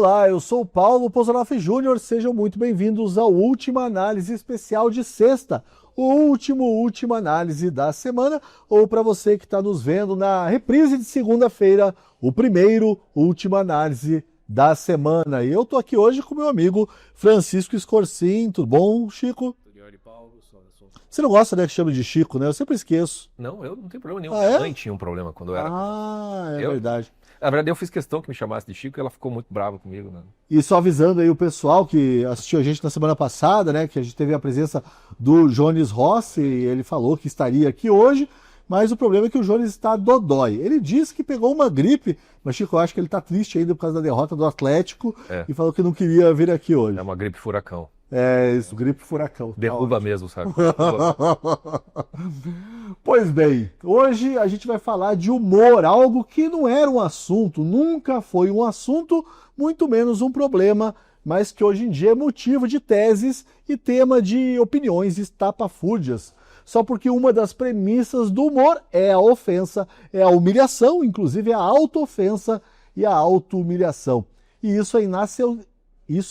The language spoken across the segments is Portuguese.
Olá, eu sou o Paulo Pozanoff Júnior, sejam muito bem-vindos ao Última Análise Especial de sexta, o última análise da semana, ou para você que está nos vendo na reprise de segunda-feira, o primeiro Última Análise da semana. E eu estou aqui hoje com meu amigo Francisco Escorcim, tudo bom, Chico? Você não gosta, né, que chame de Chico, né? Eu sempre esqueço. Não, eu não tenho problema nenhum. Ah, é? Minha mãe tinha um problema quando eu era. Verdade. Na verdade, eu fiz questão que me chamasse de Chico e ela ficou muito brava comigo, né? E só avisando aí o pessoal que assistiu a gente na semana passada, né, que a gente teve a presença do Jones Rossi, ele falou que estaria aqui hoje, mas o problema é que o Jones está dodói. Ele disse que pegou uma gripe, mas Chico, eu acho que ele está triste ainda por causa da derrota do Atlético e falou que não queria vir aqui hoje. É uma gripe furacão. É isso, gripe furacão. Derruba mesmo, sabe? Pois bem, hoje a gente vai falar de humor, algo que não era um assunto, nunca foi um assunto, muito menos um problema, mas que hoje em dia é motivo de teses e tema de opiniões estapafúrdias. Só porque uma das premissas do humor é a ofensa, é a humilhação, inclusive a auto-ofensa e a auto-humilhação. E isso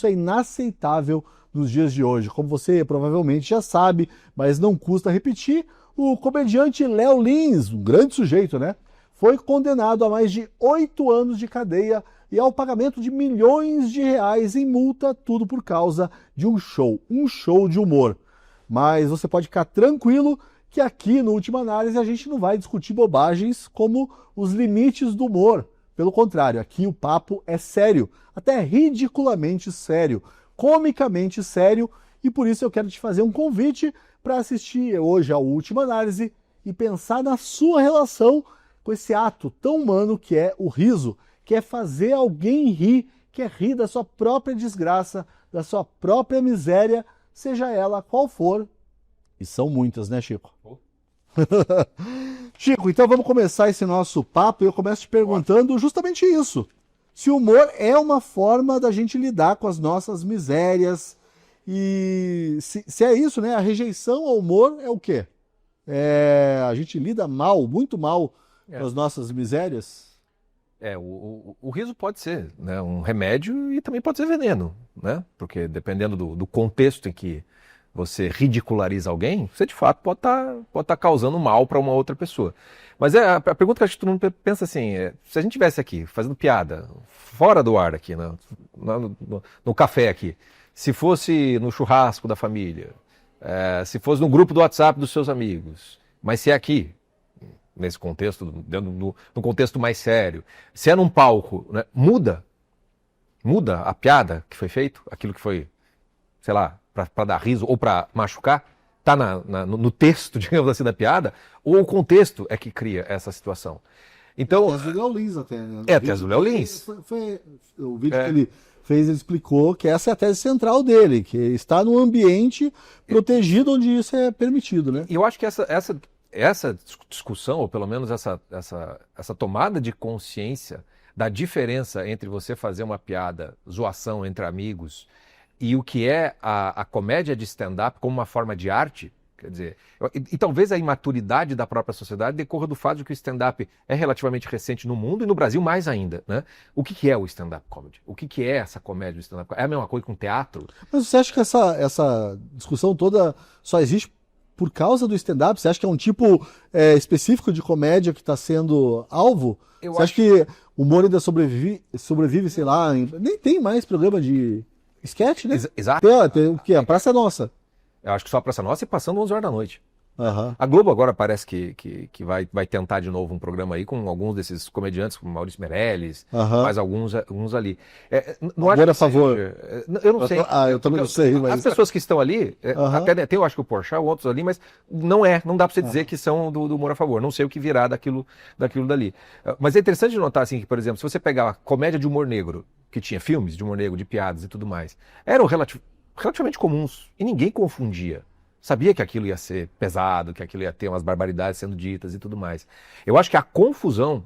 é inaceitável nos dias de hoje. Como você provavelmente já sabe, mas não custa repetir, o comediante Léo Lins, um grande sujeito, né? Foi condenado a mais de 8 anos de cadeia e ao pagamento de milhões de reais em multa, tudo por causa de um show de humor. Mas você pode ficar tranquilo que aqui no Última Análise a gente não vai discutir bobagens como os limites do humor. Pelo contrário, aqui o papo é sério, até ridiculamente sério, comicamente sério, e por isso eu quero te fazer um convite para assistir hoje a Última Análise e pensar na sua relação com esse ato tão humano que é o riso, que é fazer alguém rir, que é rir da sua própria desgraça, da sua própria miséria, seja ela qual for. E são muitas, né, Chico? Chico, então vamos começar esse nosso papo e eu começo te perguntando justamente isso. Se o humor é uma forma da gente lidar com as nossas misérias e se é isso, né? A rejeição ao humor é o quê? A gente lida mal, muito mal com as nossas misérias? O riso pode ser, né, um remédio e também pode ser veneno, né? Porque dependendo do contexto em que você ridiculariza alguém, você de fato pode tá causando mal para uma outra pessoa. Mas a pergunta que acho que todo mundo pensa assim, se a gente estivesse aqui fazendo piada, fora do ar aqui, no café aqui, se fosse no churrasco da família, se fosse no grupo do WhatsApp dos seus amigos, mas se é aqui, nesse contexto, no contexto mais sério, se é num palco, né, muda a piada que foi feito, aquilo que foi, sei lá, para dar riso ou para machucar, está no texto, digamos assim, da piada, ou o contexto é que cria essa situação. Então, a tese do Léo Lins até, né? A tese do Léo Lins. Foi o vídeo que ele fez, ele explicou que essa é a tese central dele, que está num ambiente protegido onde isso é permitido, né? E eu acho que essa discussão, ou pelo menos essa tomada de consciência da diferença entre você fazer uma piada, zoação entre amigos, e o que é a comédia de stand-up como uma forma de arte, quer dizer, e talvez a imaturidade da própria sociedade decorra do fato de que o stand-up é relativamente recente no mundo e no Brasil mais ainda, né? O que é o stand-up comedy? O que é essa comédia do stand-up? É a mesma coisa com teatro? Mas você acha que essa discussão toda só existe por causa do stand-up? Você acha que é um tipo específico de comédia que está sendo alvo? Você acha que o humor ainda sobrevive, sei lá, nem tem mais programa de sketch, né? Exato. Tem o quê? A Praça é Nossa. Eu acho que só a Praça Nossa e passando 11 horas da noite. Uhum. A Globo agora parece que vai tentar de novo um programa aí com alguns desses comediantes, como Maurício Meirelles, mais alguns ali. Não acho a favor. Eu não sei. Eu também não sei. Mas... As pessoas que estão ali, até tem, eu acho que o Porchat, outros ali, mas não dá para você dizer que são do humor a favor. Não sei o que virá daquilo dali. Mas é interessante notar assim, que, por exemplo, se você pegar a comédia de humor negro, que tinha filmes de humor negro, de piadas e tudo mais, eram relativamente comuns e ninguém confundia. Sabia que aquilo ia ser pesado, que aquilo ia ter umas barbaridades sendo ditas e tudo mais. Eu acho que a confusão,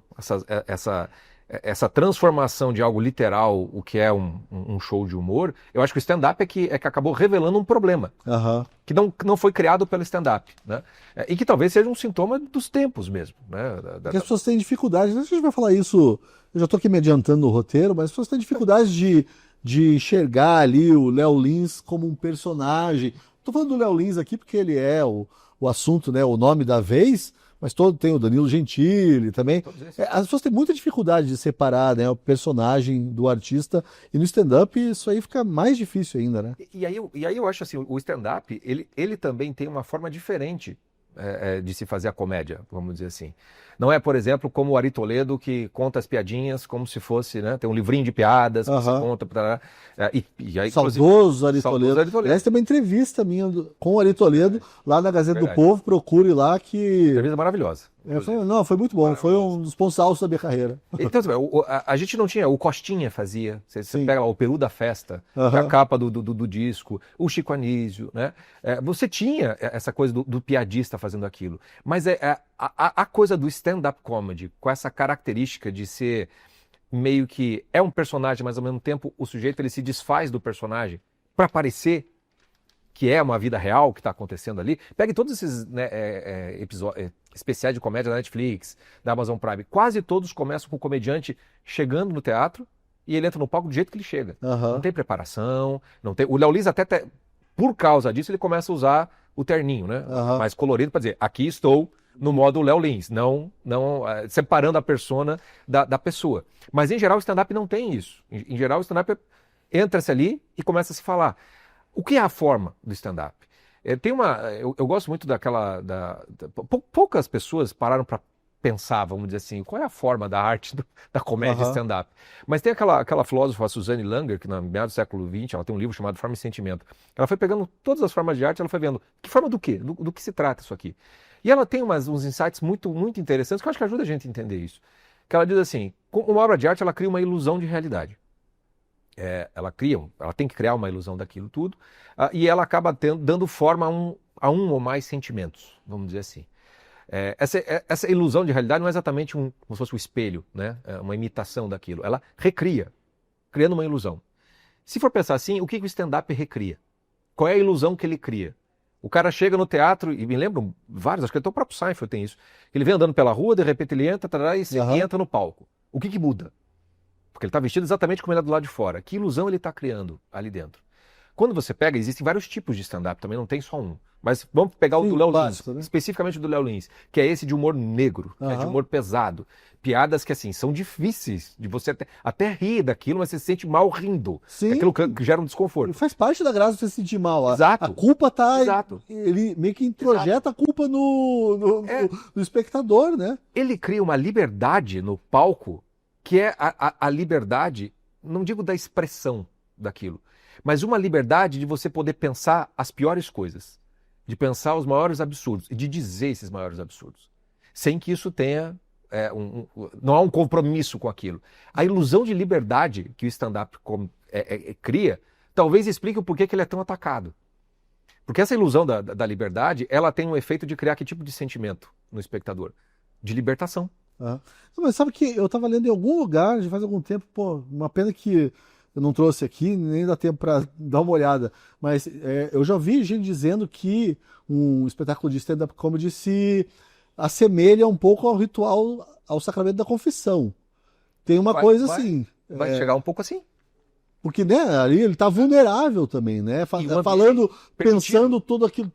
essa transformação de algo literal, o que é um show de humor, eu acho que o stand-up é que acabou revelando um problema. Aham. Que não foi criado pelo stand-up, né? E que talvez seja um sintoma dos tempos mesmo, né? Porque as pessoas têm dificuldade, a gente vai falar isso, eu já estou aqui me adiantando no roteiro, mas as pessoas têm dificuldade de enxergar ali o Léo Lins como um personagem. Estou falando do Léo Lins aqui porque ele é o assunto, né, o nome da vez, mas tem o Danilo Gentili também. As pessoas têm muita dificuldade de separar, né, o personagem do artista, e no stand-up isso aí fica mais difícil ainda, né? E aí eu acho assim, o stand-up, ele também tem uma forma diferente de se fazer a comédia, vamos dizer assim. Não é, por exemplo, como o Ari Toledo, que conta as piadinhas como se fosse, né? Tem um livrinho de piadas que se conta. E aí, saudoso Ari Toledo. Aliás, tem uma entrevista minha com o Ari Toledo lá na Gazeta do Povo, procure lá que... Entrevista maravilhosa. Foi muito bom, foi um dos pontos altos da minha carreira. Então, a gente não tinha, o Costinha fazia, você pega lá, o Peru da Festa, a capa do disco, o Chico Anísio, né? Você tinha essa coisa do piadista fazendo aquilo, mas a coisa do stand-up comedy, com essa característica de ser meio que é um personagem, mas ao mesmo tempo o sujeito ele se desfaz do personagem para parecer que é uma vida real que está acontecendo ali. Pegue todos esses, né, episódios especiais de comédia da Netflix, da Amazon Prime. Quase todos começam com o comediante chegando no teatro e ele entra no palco do jeito que ele chega. Não tem preparação, não tem... O Léo Lins até, por causa disso, ele começa a usar o terninho, né? Mais colorido para dizer, aqui estou no modo Léo Lins, não separando a persona da pessoa. Mas, em geral, o stand-up não tem isso. Em geral, o stand-up entra-se ali e começa a se falar. O que é a forma do stand-up? Eu gosto muito poucas pessoas pararam para pensar, vamos dizer assim, qual é a forma da arte da comédia stand-up. Mas tem aquela filósofa, a Suzanne Langer, que na meados do século XX, ela tem um livro chamado Forma e Sentimento. Ela foi pegando todas as formas de arte, ela foi vendo que forma do quê? Do que se trata isso aqui. E ela tem uns insights muito, muito interessantes que eu acho que ajuda a gente a entender isso. Que ela diz assim, uma obra de arte, ela cria uma ilusão de realidade. Ela tem que criar uma ilusão daquilo tudo, e ela acaba dando forma a um ou mais sentimentos, vamos dizer assim. Essa ilusão de realidade não é exatamente como se fosse um espelho, né? Uma imitação daquilo. Ela recria, criando uma ilusão. Se for pensar assim, o que o stand-up recria? Qual é a ilusão que ele cria? O cara chega no teatro, e me lembram vários, acho que até o próprio Seinfeld tem isso, ele vem andando pela rua, de repente ele entra, e entra no palco. O que muda? Porque ele está vestido exatamente como ele é do lado de fora. Que ilusão ele está criando ali dentro? Quando você pega, existem vários tipos de stand-up, também não tem só um. Mas vamos pegar o do Léo Lins, né? Especificamente do Léo Lins, que é esse de humor negro, de humor pesado. Piadas que, assim, são difíceis de você até rir daquilo, mas você se sente mal rindo. Sim. Aquilo que gera um desconforto. Faz parte da graça você se sentir mal. Exato. A culpa tá... Exato. Ele meio que introjeta a culpa no espectador, né? Ele cria uma liberdade no palco que é a liberdade, não digo da expressão daquilo, mas uma liberdade de você poder pensar as piores coisas, de pensar os maiores absurdos e de dizer esses maiores absurdos, sem que isso tenha, não há um compromisso com aquilo. A ilusão de liberdade que o stand-up cria, talvez explique o porquê que ele é tão atacado. Porque essa ilusão da liberdade, ela tem um efeito de criar que tipo de sentimento no espectador? De libertação. Mas sabe que eu estava lendo em algum lugar, já faz algum tempo, uma pena que eu não trouxe aqui, nem dá tempo para dar uma olhada, mas eu já vi gente dizendo que um espetáculo de stand-up comedy se assemelha um pouco ao ritual, ao sacramento da confissão. Tem uma coisa assim. Vai chegar um pouco assim. Porque, né, ali ele está vulnerável também, né? Falando, pensando tudo aquilo,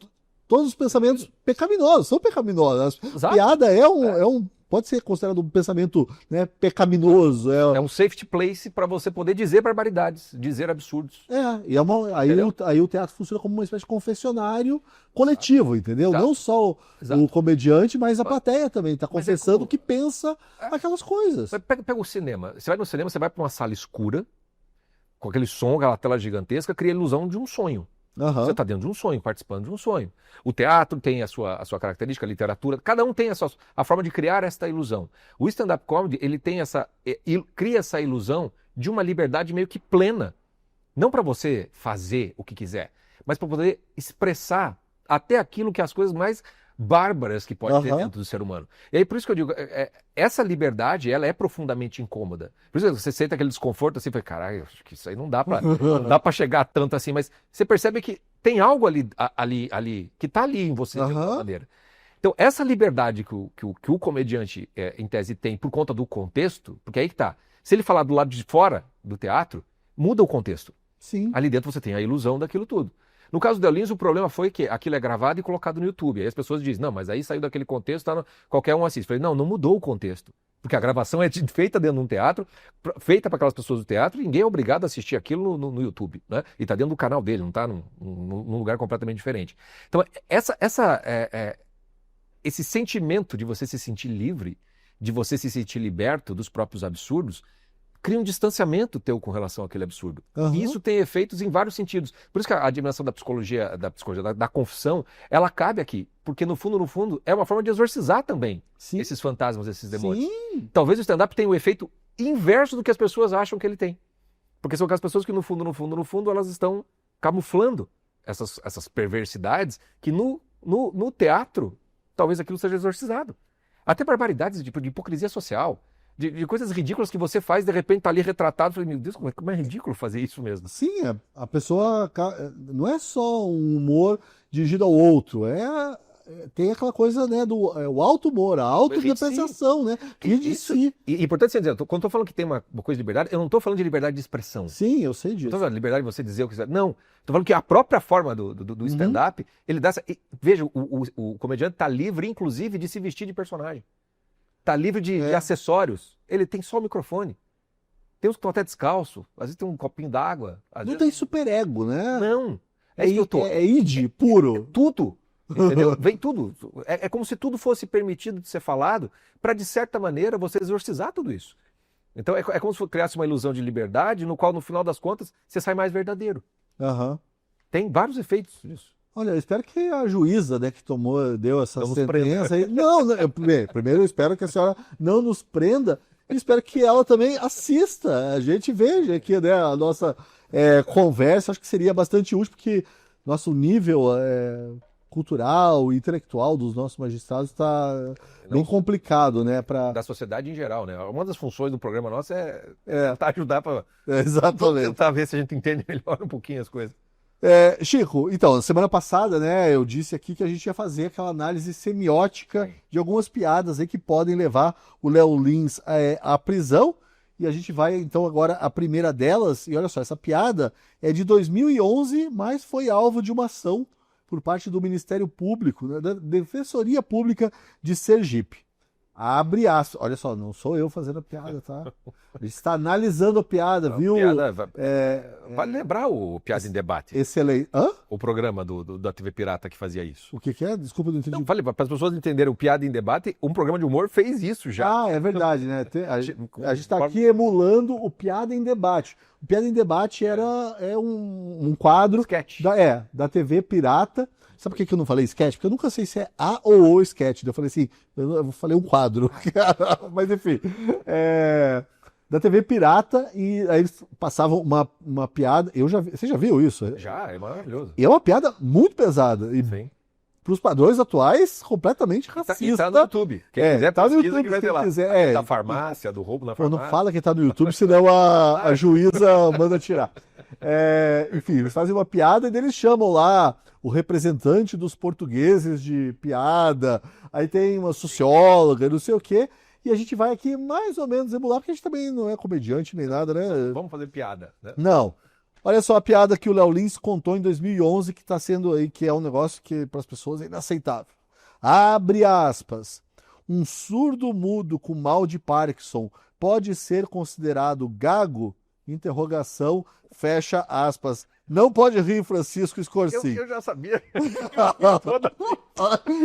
todos os pensamentos pecaminosos, são pecaminosos. A piada pode ser considerado um pensamento, né, pecaminoso. É um safety place para você poder dizer barbaridades, dizer absurdos. Aí o teatro funciona como uma espécie de confessionário coletivo, entendeu? Não só o comediante, mas a plateia também está confessando que pensa aquelas coisas. Pega o cinema. Você vai no cinema, você vai para uma sala escura, com aquele som, aquela tela gigantesca, cria a ilusão de um sonho. Você está dentro de um sonho, participando de um sonho. O teatro tem a sua característica, a literatura, cada um tem a forma de criar esta ilusão. O stand-up comedy, ele tem cria essa ilusão de uma liberdade meio que plena. Não para você fazer o que quiser, mas para poder expressar até aquilo que é as coisas mais bárbaras que pode ter Aham. dentro do ser humano. E aí, por isso que eu digo, essa liberdade, ela é profundamente incômoda. Por isso que você sente aquele desconforto assim, caralho, acho que isso aí não dá pra chegar tanto assim, mas você percebe que tem algo ali que tá ali em você de alguma Aham. maneira. Então, essa liberdade que o comediante, em tese, tem por conta do contexto, porque aí que tá. Se ele falar do lado de fora do teatro, muda o contexto. Sim. Ali dentro você tem a ilusão daquilo tudo. No caso do El Lins, o problema foi que aquilo é gravado e colocado no YouTube. Aí as pessoas dizem, não, mas aí saiu daquele contexto, qualquer um assiste. Eu falei, não mudou o contexto. Porque a gravação é feita dentro de um teatro, feita para aquelas pessoas do teatro, e ninguém é obrigado a assistir aquilo no YouTube, né? E está dentro do canal dele, não está num lugar completamente diferente. Então, esse sentimento de você se sentir livre, de você se sentir liberto dos próprios absurdos, cria um distanciamento teu com relação àquele absurdo. Aham. E isso tem efeitos em vários sentidos. Por isso que a dimensão da confissão, ela cabe aqui. Porque no fundo, é uma forma de exorcizar também Sim. esses fantasmas, esses demônios. Sim. Talvez o stand-up tenha o efeito inverso do que as pessoas acham que ele tem. Porque são aquelas pessoas que no fundo, elas estão camuflando essas perversidades que no teatro, talvez aquilo seja exorcizado. Até barbaridades de hipocrisia social. De coisas ridículas que você faz, de repente tá ali retratado. Eu falei, meu Deus, como é ridículo fazer isso mesmo. Sim, a pessoa não é só um humor dirigido ao outro, tem aquela coisa, né, o alto humor, a autodepreciação, né? Rir de si. E importante você dizer, quando eu tô falando que tem uma coisa de liberdade, eu não tô falando de liberdade de expressão. Sim, eu sei Não disso. tô falando de liberdade de você dizer o que quiser. Não. Tô falando que a própria forma do stand-up, ele dá essa. Veja, o comediante tá livre, inclusive, de se vestir de personagem. Tá livre de acessórios. Ele tem só o microfone. Tem uns que estão até descalço. Às vezes tem um copinho d'água. Não tem superego, né? Não. É isso que eu tô. É id puro. Tudo. Entendeu? Vem tudo. É como se tudo fosse permitido de ser falado para, de certa maneira, você exorcizar tudo isso. Então é como se criasse uma ilusão de liberdade, no qual, no final das contas, você sai mais verdadeiro. Aham. Tem vários efeitos disso. Olha, eu espero que a juíza, né, que deu essa Não nos sentença aí. Não, primeiro eu espero que a senhora não nos prenda e espero que ela também assista. A gente veja aqui, né, a nossa conversa. Acho que seria bastante útil, porque nosso nível cultural e intelectual dos nossos magistrados está bem complicado, né? Da sociedade em geral, né? Uma das funções do programa nosso é tentar ajudar para Exatamente. tentar ver se a gente entende melhor um pouquinho as coisas. Chico, então, semana passada, né, eu disse aqui que a gente ia fazer aquela análise semiótica de algumas piadas aí que podem levar o Léo Lins à prisão. E a gente vai, então, agora a primeira delas. E olha só, essa piada é de 2011, mas foi alvo de uma ação por parte do Ministério Público, né, da Defensoria Pública de Sergipe. Abre aspas. Olha só, não sou eu fazendo a piada, tá? A gente está analisando a piada, viu? Vale lembrar o Piada em Debate. Excelente. Hã? O programa da TV Pirata que fazia isso. O que é? Desculpa, não entendi. Não, falei, para as pessoas entenderem, o Piada em Debate, um programa de humor fez isso já. Ah, é verdade, né? A gente está aqui emulando o Piada em Debate. O Piada em Debate é um quadro Sketch. Da TV Pirata. Sabe por que eu não falei sketch? Porque eu nunca sei se é a ou o sketch. Eu falei assim, eu falei um quadro. Mas enfim, da TV Pirata, e aí eles passavam uma piada. Você já viu isso? Já, é maravilhoso. E é uma piada muito pesada. E Sim. para os padrões atuais, completamente racista. E tá no YouTube. Quem quiser tá no pesquisa, YouTube, que vai ter quem lá. quiser. Da farmácia, do roubo na Pô, farmácia. não fala que tá no YouTube, senão a juíza manda tirar. Enfim, eles fazem uma piada e eles chamam lá o representante dos portugueses de piada, aí tem uma socióloga, não sei o quê, e a gente vai aqui mais ou menos emular, porque a gente também não é comediante nem nada, né? Vamos fazer piada, né? Não. Olha só a piada que o Léo Lins contou em 2011, que está sendo aí, que é um negócio que para as pessoas é inaceitável. Abre aspas. Um surdo mudo com mal de Parkinson pode ser considerado gago? Interrogação, fecha aspas. Não pode rir, Francisco Scorsi. Eu já sabia.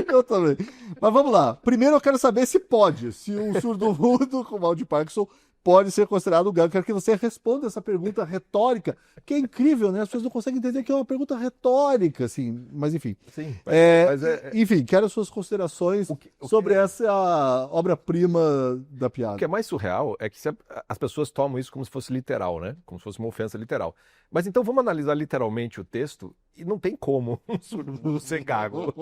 Eu também. Mas vamos lá. Primeiro eu quero saber se pode. Se um surdo mudo com mal de Parkinson pode ser considerado gago. Quero que você responda essa pergunta retórica, que é incrível, né? As pessoas não conseguem entender que é uma pergunta retórica, assim. Mas enfim. Sim. Enfim, quero as suas considerações sobre essa obra-prima da piada. O que é mais surreal é que as pessoas tomam isso como se fosse literal, né? Como se fosse uma ofensa literal. Mas então vamos analisar literalmente o texto E não tem como um surdo ser gago.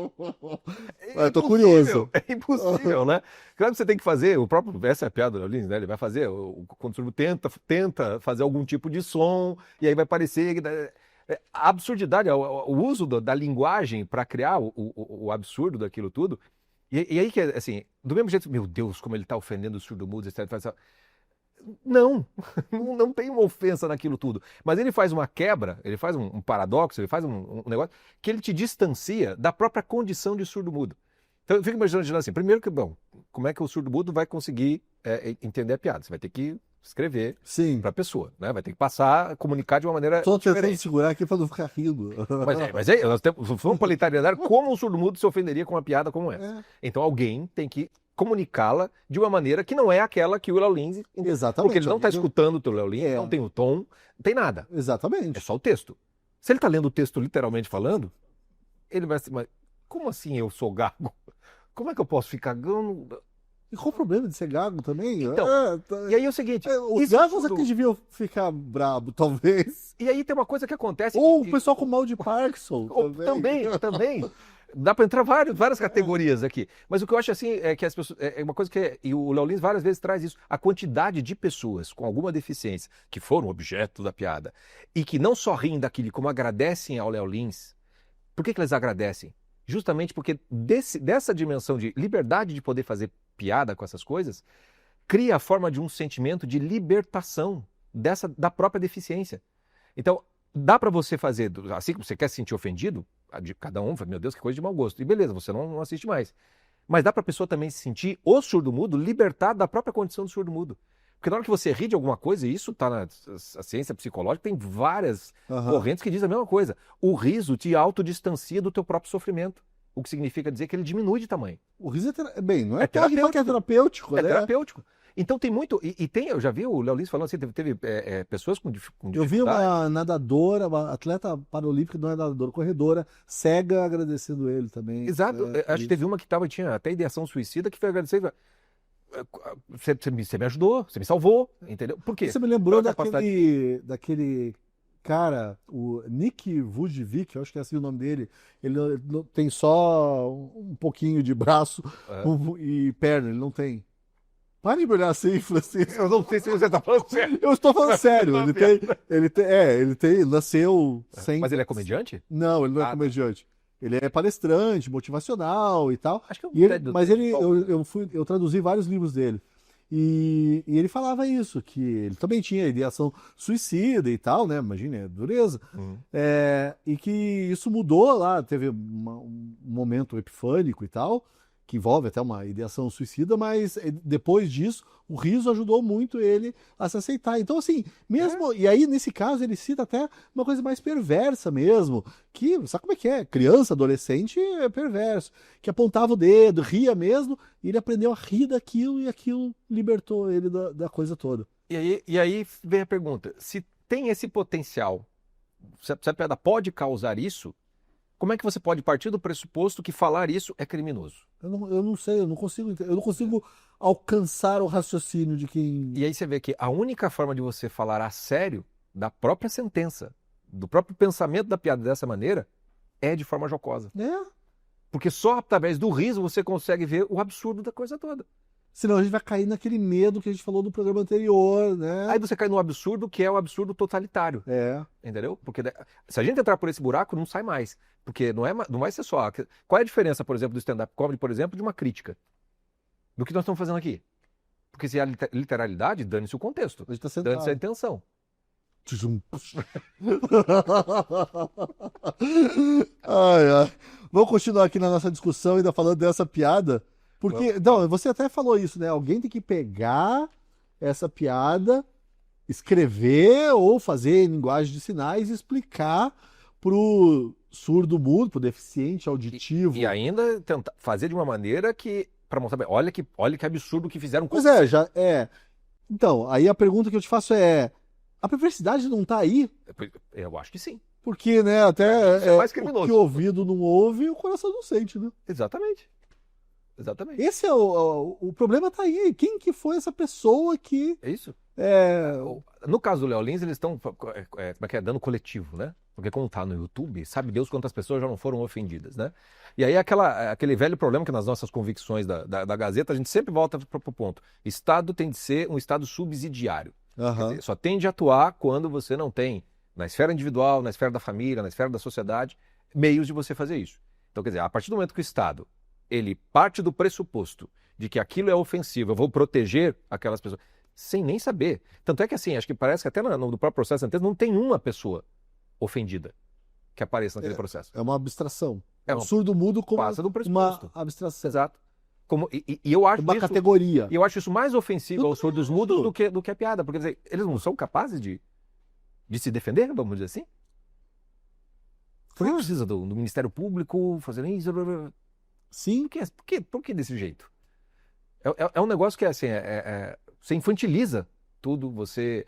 Eu tô curioso. É impossível, né? Claro que você tem que fazer, essa é a piada do Léo Lins, né? Ele vai fazer, quando o surdo tenta fazer algum tipo de som, e aí vai parecer... A absurdidade, o uso da linguagem para criar o absurdo daquilo tudo, e aí que, assim, do mesmo jeito, meu Deus, como ele está ofendendo os surdo-mudos, etc. Não, não tem uma ofensa naquilo tudo. Mas ele faz uma quebra, ele faz um paradoxo, ele faz um negócio que ele te distancia da própria condição de surdo-mudo. Então eu fico imaginando assim, primeiro que, bom, como é que o surdo-mudo vai conseguir entender a piada? Você vai ter que escrever para a pessoa, né? Vai ter que passar, comunicar de uma maneira Estou tentando diferente. segurar aqui para não ficar rindo. Mas nós vamos para a literalidade, como um surdo-mudo se ofenderia com uma piada como essa? Então alguém tem que comunicá-la de uma maneira que não é aquela que o Léo Lins... Exatamente. Porque ele não está escutando o teu Léo Lins, não tem o tom, não tem nada. Exatamente. É só o texto. Se ele está lendo o texto literalmente falando, ele vai assim, mas como assim eu sou gago? Como é que eu posso ficar gago? E qual o problema de ser gago também? Então, e aí é o seguinte... Os gagos é que deviam ficar brabo, talvez. E aí tem uma coisa que acontece... Ou o pessoal com mal de Parkinson. Também. Dá para entrar várias categorias aqui. Mas o que eu acho assim é que as pessoas. É uma coisa que. E o Léo Lins várias vezes traz isso. A quantidade de pessoas com alguma deficiência que foram objeto da piada e que não só riem daquilo, como agradecem ao Léo Lins. Por que eles agradecem? Justamente porque dessa dimensão de liberdade de poder fazer piada com essas coisas, cria a forma de um sentimento de libertação da própria deficiência. Então, dá para você fazer, assim que você quer se sentir ofendido, de cada um, meu Deus, que coisa de mau gosto. E beleza, você não assiste mais. Mas dá para a pessoa também se sentir, o surdo-mudo, libertado da própria condição do surdo-mudo. Porque na hora que você ri de alguma coisa, e isso está na ciência psicológica, tem várias correntes que dizem a mesma coisa. O riso te autodistancia do teu próprio sofrimento. O que significa dizer que ele diminui de tamanho. O riso bem, não é terapêutico. Que é terapêutico, né? É terapêutico. Então tem muito, eu já vi o Léo Lins falando assim, teve pessoas com dificuldade. Eu vi uma nadadora, uma atleta paralímpica, não é nadadora, corredora, cega, agradecendo ele também. Exato, acho que teve uma que tinha até ideação suicida, que foi agradecer, você me ajudou, você me salvou, entendeu? Por quê? Você me lembrou daquele cara, o Nick Vujicic, eu acho que é assim o nome dele, ele tem só um pouquinho de braço e perna, ele não tem. Para de me olhar assim, Francisco. Eu não sei se você está falando sério. Eu estou falando sério. Ele nasceu sem... Mas ele é comediante? Não, ele não é comediante. Ele é palestrante, motivacional e tal. Acho que mas eu traduzi vários livros dele. E ele falava isso, que ele também tinha ideação suicida e tal, né? Imagina, é dureza. E que isso mudou lá, teve um momento epifânico e tal, que envolve até uma ideação suicida, mas depois disso, o riso ajudou muito ele a se aceitar. Então, assim, mesmo... E aí, nesse caso, ele cita até uma coisa mais perversa mesmo, que, sabe como é que é? Criança, adolescente, é perverso, que apontava o dedo, ria mesmo, e ele aprendeu a rir daquilo, e aquilo libertou ele da coisa toda. E aí vem a pergunta, se tem esse potencial, se a piada pode causar isso, como é que você pode partir do pressuposto que falar isso é criminoso? Eu não sei, eu não consigo alcançar o raciocínio de quem... E aí você vê que a única forma de você falar a sério da própria sentença, do próprio pensamento da piada dessa maneira, é de forma jocosa. Porque só através do riso você consegue ver o absurdo da coisa toda. Senão a gente vai cair naquele medo que a gente falou no programa anterior, né? Aí você cai no absurdo, que é o absurdo totalitário. Entendeu? Porque se a gente entrar por esse buraco, não sai mais. Porque não vai ser só... Qual é a diferença, por exemplo, do stand-up comedy, por exemplo, de uma crítica? Do que nós estamos fazendo aqui? Porque se é a literalidade, dane-se o contexto. A gente tá sentado. Dane-se a intenção. Vamos continuar aqui na nossa discussão, ainda falando dessa piada. Porque, não, você até falou isso, né? Alguém tem que pegar essa piada, escrever ou fazer em linguagem de sinais e explicar pro surdo-mudo, pro deficiente auditivo. E ainda tentar fazer de uma maneira que, para mostrar bem, olha que absurdo que fizeram com Pois é. Então, aí a pergunta que eu te faço a perversidade não tá aí? Eu acho que sim. Porque, né, até mais criminoso. O que o ouvido não ouve, o coração não sente, né? Exatamente. Esse é o problema tá aí. Quem que foi essa pessoa que... É isso. No caso do Léo Lins, eles estão, como é que é, dano coletivo, né? Porque como tá no YouTube, sabe Deus quantas pessoas já não foram ofendidas, né? E aí aquele velho problema que nas nossas convicções da Gazeta, a gente sempre volta para o ponto. Estado tem de ser um Estado subsidiário. Quer dizer, só tem de atuar quando você não tem, na esfera individual, na esfera da família, na esfera da sociedade, meios de você fazer isso. Então, quer dizer, a partir do momento que o Estado, ele parte do pressuposto de que aquilo é ofensivo, eu vou proteger aquelas pessoas, sem nem saber. Tanto é que assim, acho que parece que até no próprio processo anterior não tem uma pessoa ofendida que apareça naquele processo. É uma abstração. É um surdo-mudo como passa do uma pressuposto. abstração. Exato. E eu acho Uma isso, categoria. e eu acho isso mais ofensivo Eu aos também surdos mudos acho. do que a piada. Porque quer dizer, eles não são capazes de se defender, vamos dizer assim? Por que precisa do Ministério Público fazendo isso? Sim. Por que desse jeito? É um negócio que é assim, você infantiliza tudo, você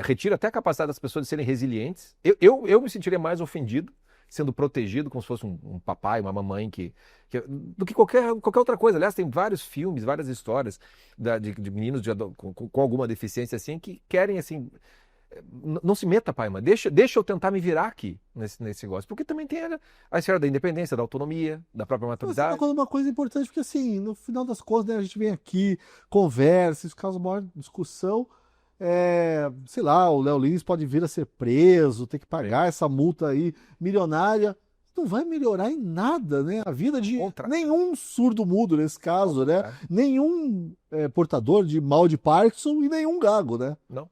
retira até a capacidade das pessoas de serem resilientes. Eu me sentiria mais ofendido sendo protegido como se fosse um papai, uma mamãe do que qualquer outra coisa. Aliás, tem vários filmes, várias histórias de meninos com alguma deficiência assim que querem assim, não se meta, pai, mas deixa eu tentar me virar aqui nesse negócio, porque também tem a esfera da independência, da autonomia, da própria Você maturidade. tá falando uma coisa importante, porque assim, no final das contas, né, a gente vem aqui, conversa, isso causa uma maior discussão. Sei lá, o Léo Lins pode vir a ser preso, ter que pagar essa multa aí milionária. Não vai melhorar em nada, né? A vida de nenhum surdo-mudo nesse caso, né? Nenhum portador de mal de Parkinson e nenhum gago, né? Não.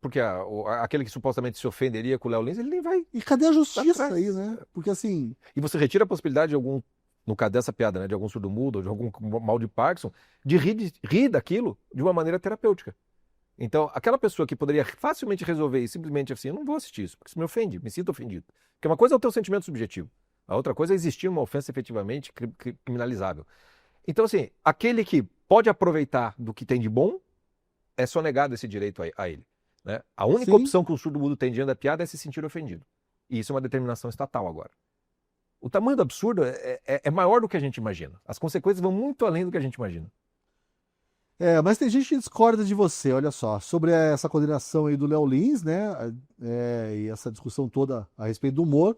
Porque aquele que supostamente se ofenderia com o Léo Lins, ele nem vai. E cadê a justiça aí, né? Porque assim. E você retira a possibilidade de algum, no caso dessa piada, né? De algum surdo-mudo ou de algum mal de Parkinson, de rir daquilo de uma maneira terapêutica. Então, aquela pessoa que poderia facilmente resolver e simplesmente assim, eu não vou assistir isso, porque isso me ofende, me sinto ofendido. Porque uma coisa é o teu sentimento subjetivo, a outra coisa é existir uma ofensa efetivamente criminalizável. Então, assim, aquele que pode aproveitar do que tem de bom, é sonegado esse direito a ele. Né? A única opção que o surdo-mudo tem diante da piada é se sentir ofendido. E isso é uma determinação estatal agora. O tamanho do absurdo é maior do que a gente imagina. As consequências vão muito além do que a gente imagina. Mas tem gente que discorda de você, olha só, sobre essa condenação aí do Léo Lins, né? E essa discussão toda a respeito do humor.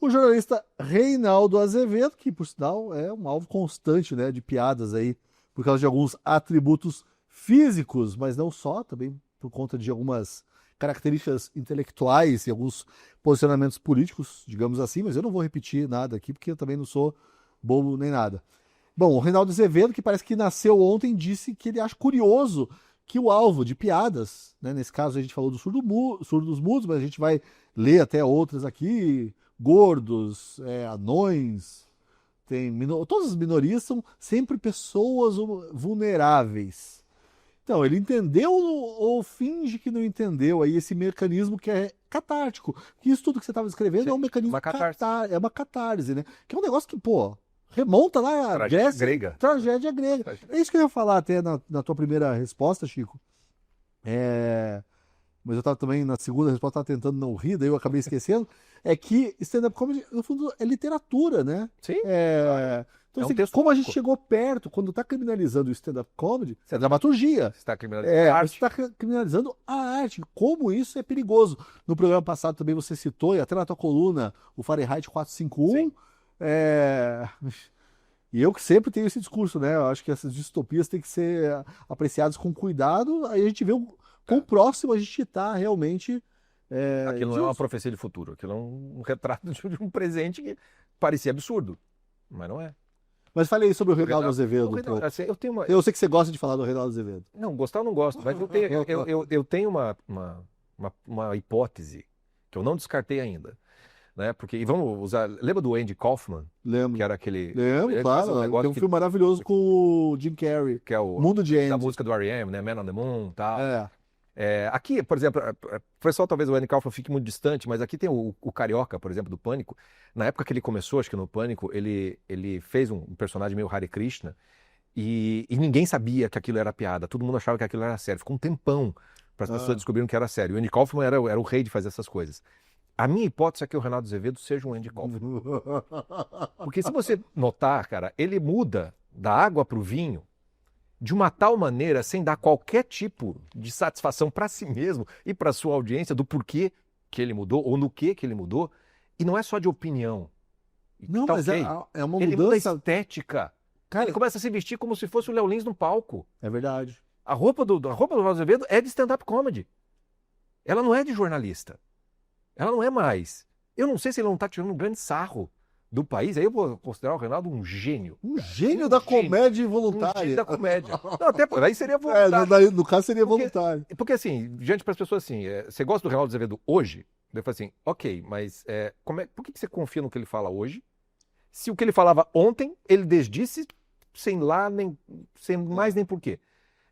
O jornalista Reinaldo Azevedo, que por sinal é um alvo constante, né, de piadas aí, por causa de alguns atributos físicos, mas não só, também por conta de algumas características intelectuais e alguns posicionamentos políticos, digamos assim, mas eu não vou repetir nada aqui, porque eu também não sou bobo nem nada. Bom, o Reinaldo Azevedo, que parece que nasceu ontem, disse que ele acha curioso que o alvo de piadas, né, nesse caso a gente falou do surdos mudos, mas a gente vai ler até outras aqui, gordos, anões, todas as minorias são sempre pessoas vulneráveis. Então, ele entendeu ou finge que não entendeu aí esse mecanismo que é catártico. Que isso tudo que você estava escrevendo é um mecanismo é uma catarse, né? Que é um negócio que, pô, remonta lá à Grécia, grega. Tragédia grega. É isso que eu ia falar até na tua primeira resposta, Chico. Mas eu estava também, na segunda resposta, estava tentando não rir, daí eu acabei esquecendo. É que stand-up comedy, no fundo, é literatura, né? Sim. Então, assim, como a gente chegou perto, quando está criminalizando o stand-up comedy, é dramaturgia. Você está criminalizando a arte. Você está criminalizando a arte. Como isso é perigoso. No programa passado também você citou, e até na tua coluna, o Fahrenheit 451. Sim. E eu que sempre tenho esse discurso, né? Eu acho que essas distopias têm que ser apreciadas com cuidado. Aí a gente vê quão próximo a gente está realmente. Aquilo não é uma profecia de futuro, aquilo é um retrato de um presente que parecia absurdo, mas não é. Mas falei sobre o Reinaldo Azevedo. Assim, eu sei que você gosta de falar do Reinaldo Azevedo. Não, gostar eu não gosto, mas eu tenho uma hipótese que eu não descartei ainda. Né? Porque, e vamos usar. Lembra do Andy Kaufman? Lembro. Que era aquele. Lembro, claro. Tem um filme maravilhoso com o Jim Carrey. Que é o Mundo de Andy. Da música do R.E.M., né? Man on the Moon e tal. Aqui, por exemplo, o pessoal talvez o Andy Kaufman fique muito distante, mas aqui tem o Carioca, por exemplo, do Pânico. Na época que ele começou, acho que no Pânico, ele fez um personagem meio Hare Krishna e ninguém sabia que aquilo era piada. Todo mundo achava que aquilo era sério. Ficou um tempão para as pessoas descobrirem que era sério. O Andy Kaufman era o rei de fazer essas coisas. A minha hipótese é que o Reinaldo Azevedo seja um Andy Kaufman. Porque se você notar, cara, ele muda da água para o vinho de uma tal maneira, sem dar qualquer tipo de satisfação para si mesmo e para sua audiência do porquê que ele mudou ou no que ele mudou. E não é só de opinião. Não, Tá mas ok. é uma Ele muda a mudança. estética. Cara, Ele começa a se vestir como se fosse o Léo Lins no palco. é verdade. A roupa do Valdo Azevedo é de stand-up comedy. Ela não é de jornalista. Ela não é mais. Eu não sei se ele não está tirando um grande sarro do país. Aí eu vou considerar o Reinaldo um gênio. Um gênio da comédia Um involuntária. gênio da comédia. Não, até aí seria É, voluntário. no caso seria Porque- voluntário. Porque assim, diante para as pessoas assim, você gosta do Reinaldo Azevedo hoje? Eu falo assim, ok, mas por que você confia no que ele fala hoje? Se o que ele falava ontem, ele desdisse sem mais nem porquê.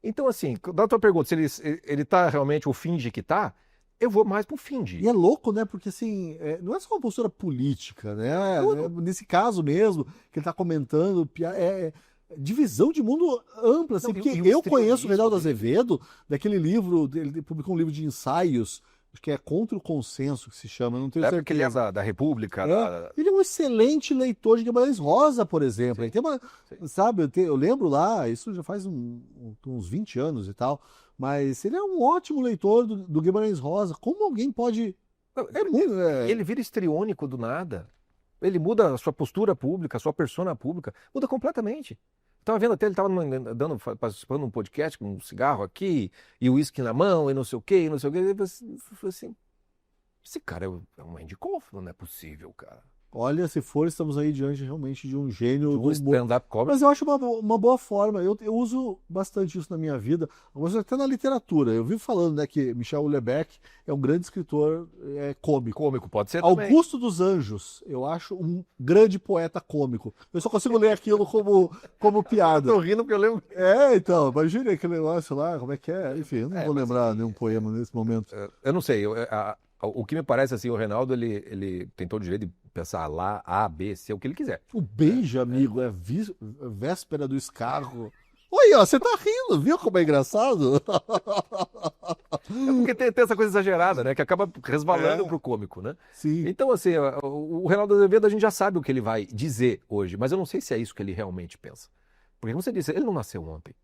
Então assim, da tua pergunta, se ele tá realmente ou finge que tá, eu vou mais pro finge. E é louco, né? Porque assim, não é só uma postura política, né? Tudo. Nesse caso mesmo, que ele tá comentando, divisão de mundo ampla, assim, Não, porque e o eu conheço o extremismo Reinaldo dele. Azevedo, daquele livro, ele publicou um livro de ensaios, acho que é Contra o Consenso que se chama, eu não tenho É porque ele é certeza. da República. Ele é um excelente leitor de Guimarães Rosa, por exemplo. Ele tem uma, Sim. sabe, eu lembro lá, isso já faz uns 20 anos e tal, mas ele é um ótimo leitor do Guimarães Rosa. Como alguém pode. É muito. Ele vira histriônico do nada. Ele muda a sua postura pública, a sua persona pública, muda completamente. Estava vendo até, ele estava participando de um podcast com um cigarro aqui, e o uísque na mão, e não sei o quê, e não sei o quê. Ele falou assim, esse cara é um Andy Kaufman, não é possível, cara. Olha, se for, estamos aí diante realmente de um gênio De do um humor. stand-up comedy. Mas eu acho uma boa forma. Eu uso bastante isso na minha vida, mas até na literatura. Eu vivo falando, né, que Michel Houellebecq é um grande escritor cômico. Cômico pode ser também. Augusto dos Anjos, eu acho um grande poeta cômico. Eu só consigo ler aquilo como piada. Tô rindo porque eu lembro. Então, imagine aquele negócio lá, como é que é? Enfim, eu não vou mas lembrar assim, nenhum poema nesse momento. Eu não sei, o que me parece assim, o Reinaldo, ele tem todo o direito de pensar lá, A, B, C, o que ele quiser. O beijo, amigo, é véspera do escarro. Oi, ó, você tá rindo, viu como é engraçado? É porque tem essa coisa exagerada, né? Que acaba resvalando pro cômico, né? Sim. Então, assim, o Reinaldo Azevedo, a gente já sabe o que ele vai dizer hoje, mas eu não sei se é isso que ele realmente pensa. Porque, como você disse, ele não nasceu ontem,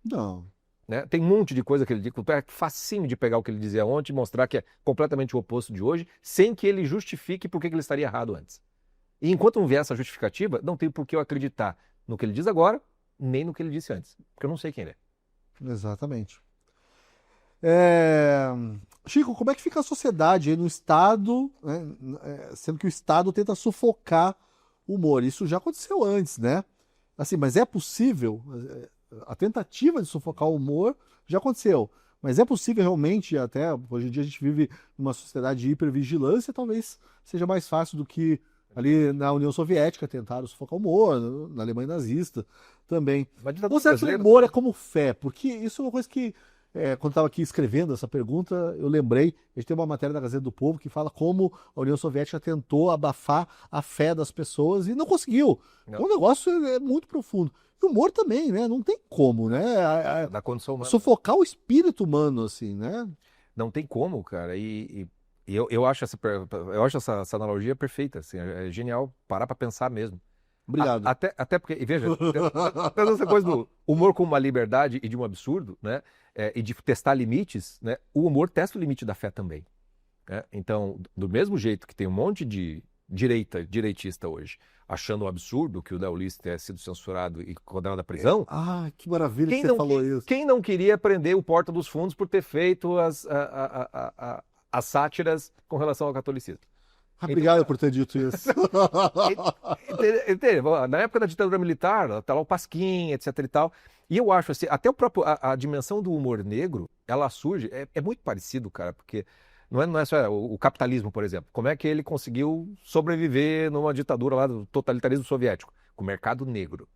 Não. né? Tem um monte de coisa que ele diz, é facinho de pegar o que ele dizia ontem e mostrar que é completamente o oposto de hoje, sem que ele justifique por que ele estaria errado antes. E enquanto não vier essa justificativa, não tem por que eu acreditar no que ele diz agora, nem no que ele disse antes. Porque eu não sei quem ele é. Exatamente. Chico, como é que fica a sociedade aí no Estado, né, sendo que o Estado tenta sufocar o humor? Isso já aconteceu antes, né? Assim, mas é possível? A tentativa de sufocar o humor já aconteceu. Mas é possível realmente, até hoje em dia a gente vive numa sociedade de hipervigilância, talvez seja mais fácil do que ali na União Soviética tentaram sufocar o humor, na Alemanha nazista também. Mas ditadura Ou será que o brasileira- humor é como fé? Porque isso é uma coisa que, quando estava aqui escrevendo essa pergunta, eu lembrei, a gente tem uma matéria da Gazeta do Povo que fala como a União Soviética tentou abafar a fé das pessoas e não conseguiu. Não. O negócio é muito profundo. E o humor também, né? Não tem como, né? Da condição humana. Sufocar o espírito humano, assim, né? Não tem como, cara. E eu acho essa analogia perfeita, assim, é genial parar para pensar mesmo. Obrigado. Até porque, e veja, tem essa coisa do humor como uma liberdade e de um absurdo, né? E de testar limites, né? O humor testa o limite da fé também, né? Então, do mesmo jeito que tem um monte de direitista hoje, achando um absurdo que o Léo Lins tenha sido censurado e condenado à prisão, Ah, que maravilha que você falou isso. quem não queria prender o Porta dos Fundos por ter feito as sátiras com relação ao catolicismo? Obrigado por ter dito isso. Na época da ditadura militar, tá lá o Pasquim, etc e tal. E eu acho assim, até a dimensão do humor negro, ela surge, é muito parecido, cara, porque não é só o capitalismo, por exemplo. Como é que ele conseguiu sobreviver numa ditadura lá do totalitarismo soviético? Com o mercado negro,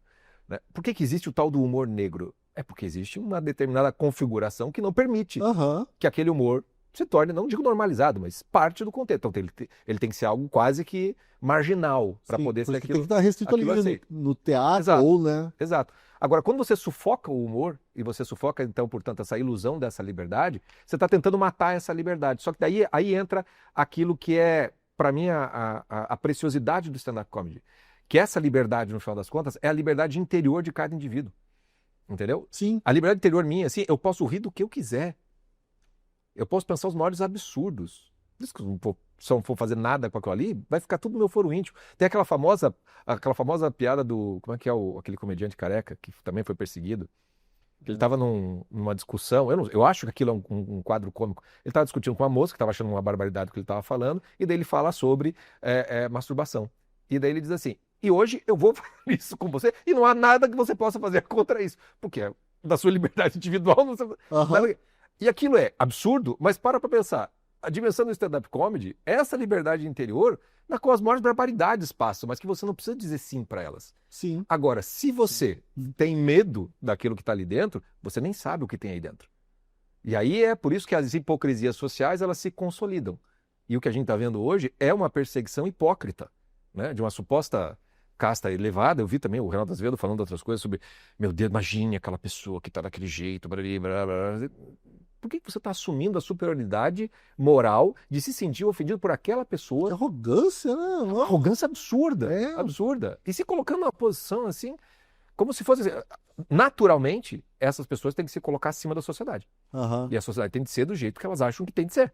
né? Por que existe o tal do humor negro? É porque existe uma determinada configuração que não permite Aham. que aquele humor se torne, não digo normalizado, mas parte do contexto. Então ele tem que ser algo quase que marginal para Sim, poder ser porque aquilo. tem que estar restrito aquilo ali aceito. no teatro Exato. ou, né? Exato. Agora, quando você sufoca o humor, e você sufoca, então, portanto, essa ilusão dessa liberdade, você está tentando matar essa liberdade. Só que daí aí entra aquilo que é, para mim, a preciosidade do stand-up comedy. Que essa liberdade, no final das contas, é a liberdade interior de cada indivíduo. Entendeu? Sim. A liberdade interior minha, assim, eu posso rir do que eu quiser. Eu posso pensar os maiores absurdos. Por isso que se eu não for fazer nada com aquilo ali, vai ficar tudo no meu foro íntimo. Tem aquela famosa piada do... Como é que é aquele comediante careca que também foi perseguido? Que ele estava numa discussão, eu acho que aquilo é um quadro cômico. Ele estava discutindo com uma moça que estava achando uma barbaridade o que ele estava falando, e daí ele fala sobre masturbação. E daí ele diz assim, e hoje eu vou fazer isso com você, e não há nada que você possa fazer contra isso, porque é da sua liberdade individual. Não... Aham. E aquilo é absurdo, mas para pensar. A dimensão do stand-up comedy é essa liberdade interior na qual as maiores barbaridades passam, mas que você não precisa dizer sim para elas. Sim. Agora, se você tem medo daquilo que está ali dentro, você nem sabe o que tem aí dentro. E aí é por isso que as hipocrisias sociais, elas se consolidam. E o que a gente está vendo hoje é uma perseguição hipócrita, né? De uma suposta casta elevada. Eu vi também o Renato Azevedo falando outras coisas sobre, meu Deus, imagine aquela pessoa que está daquele jeito, blá, blá, blá. Por que você está assumindo a superioridade moral de se sentir ofendido por aquela pessoa? Que arrogância, né? Uma arrogância absurda, absurda. E se colocando numa posição assim, como se fosse assim, naturalmente, essas pessoas têm que se colocar acima da sociedade. Aham. E a sociedade tem de ser do jeito que elas acham que tem de ser.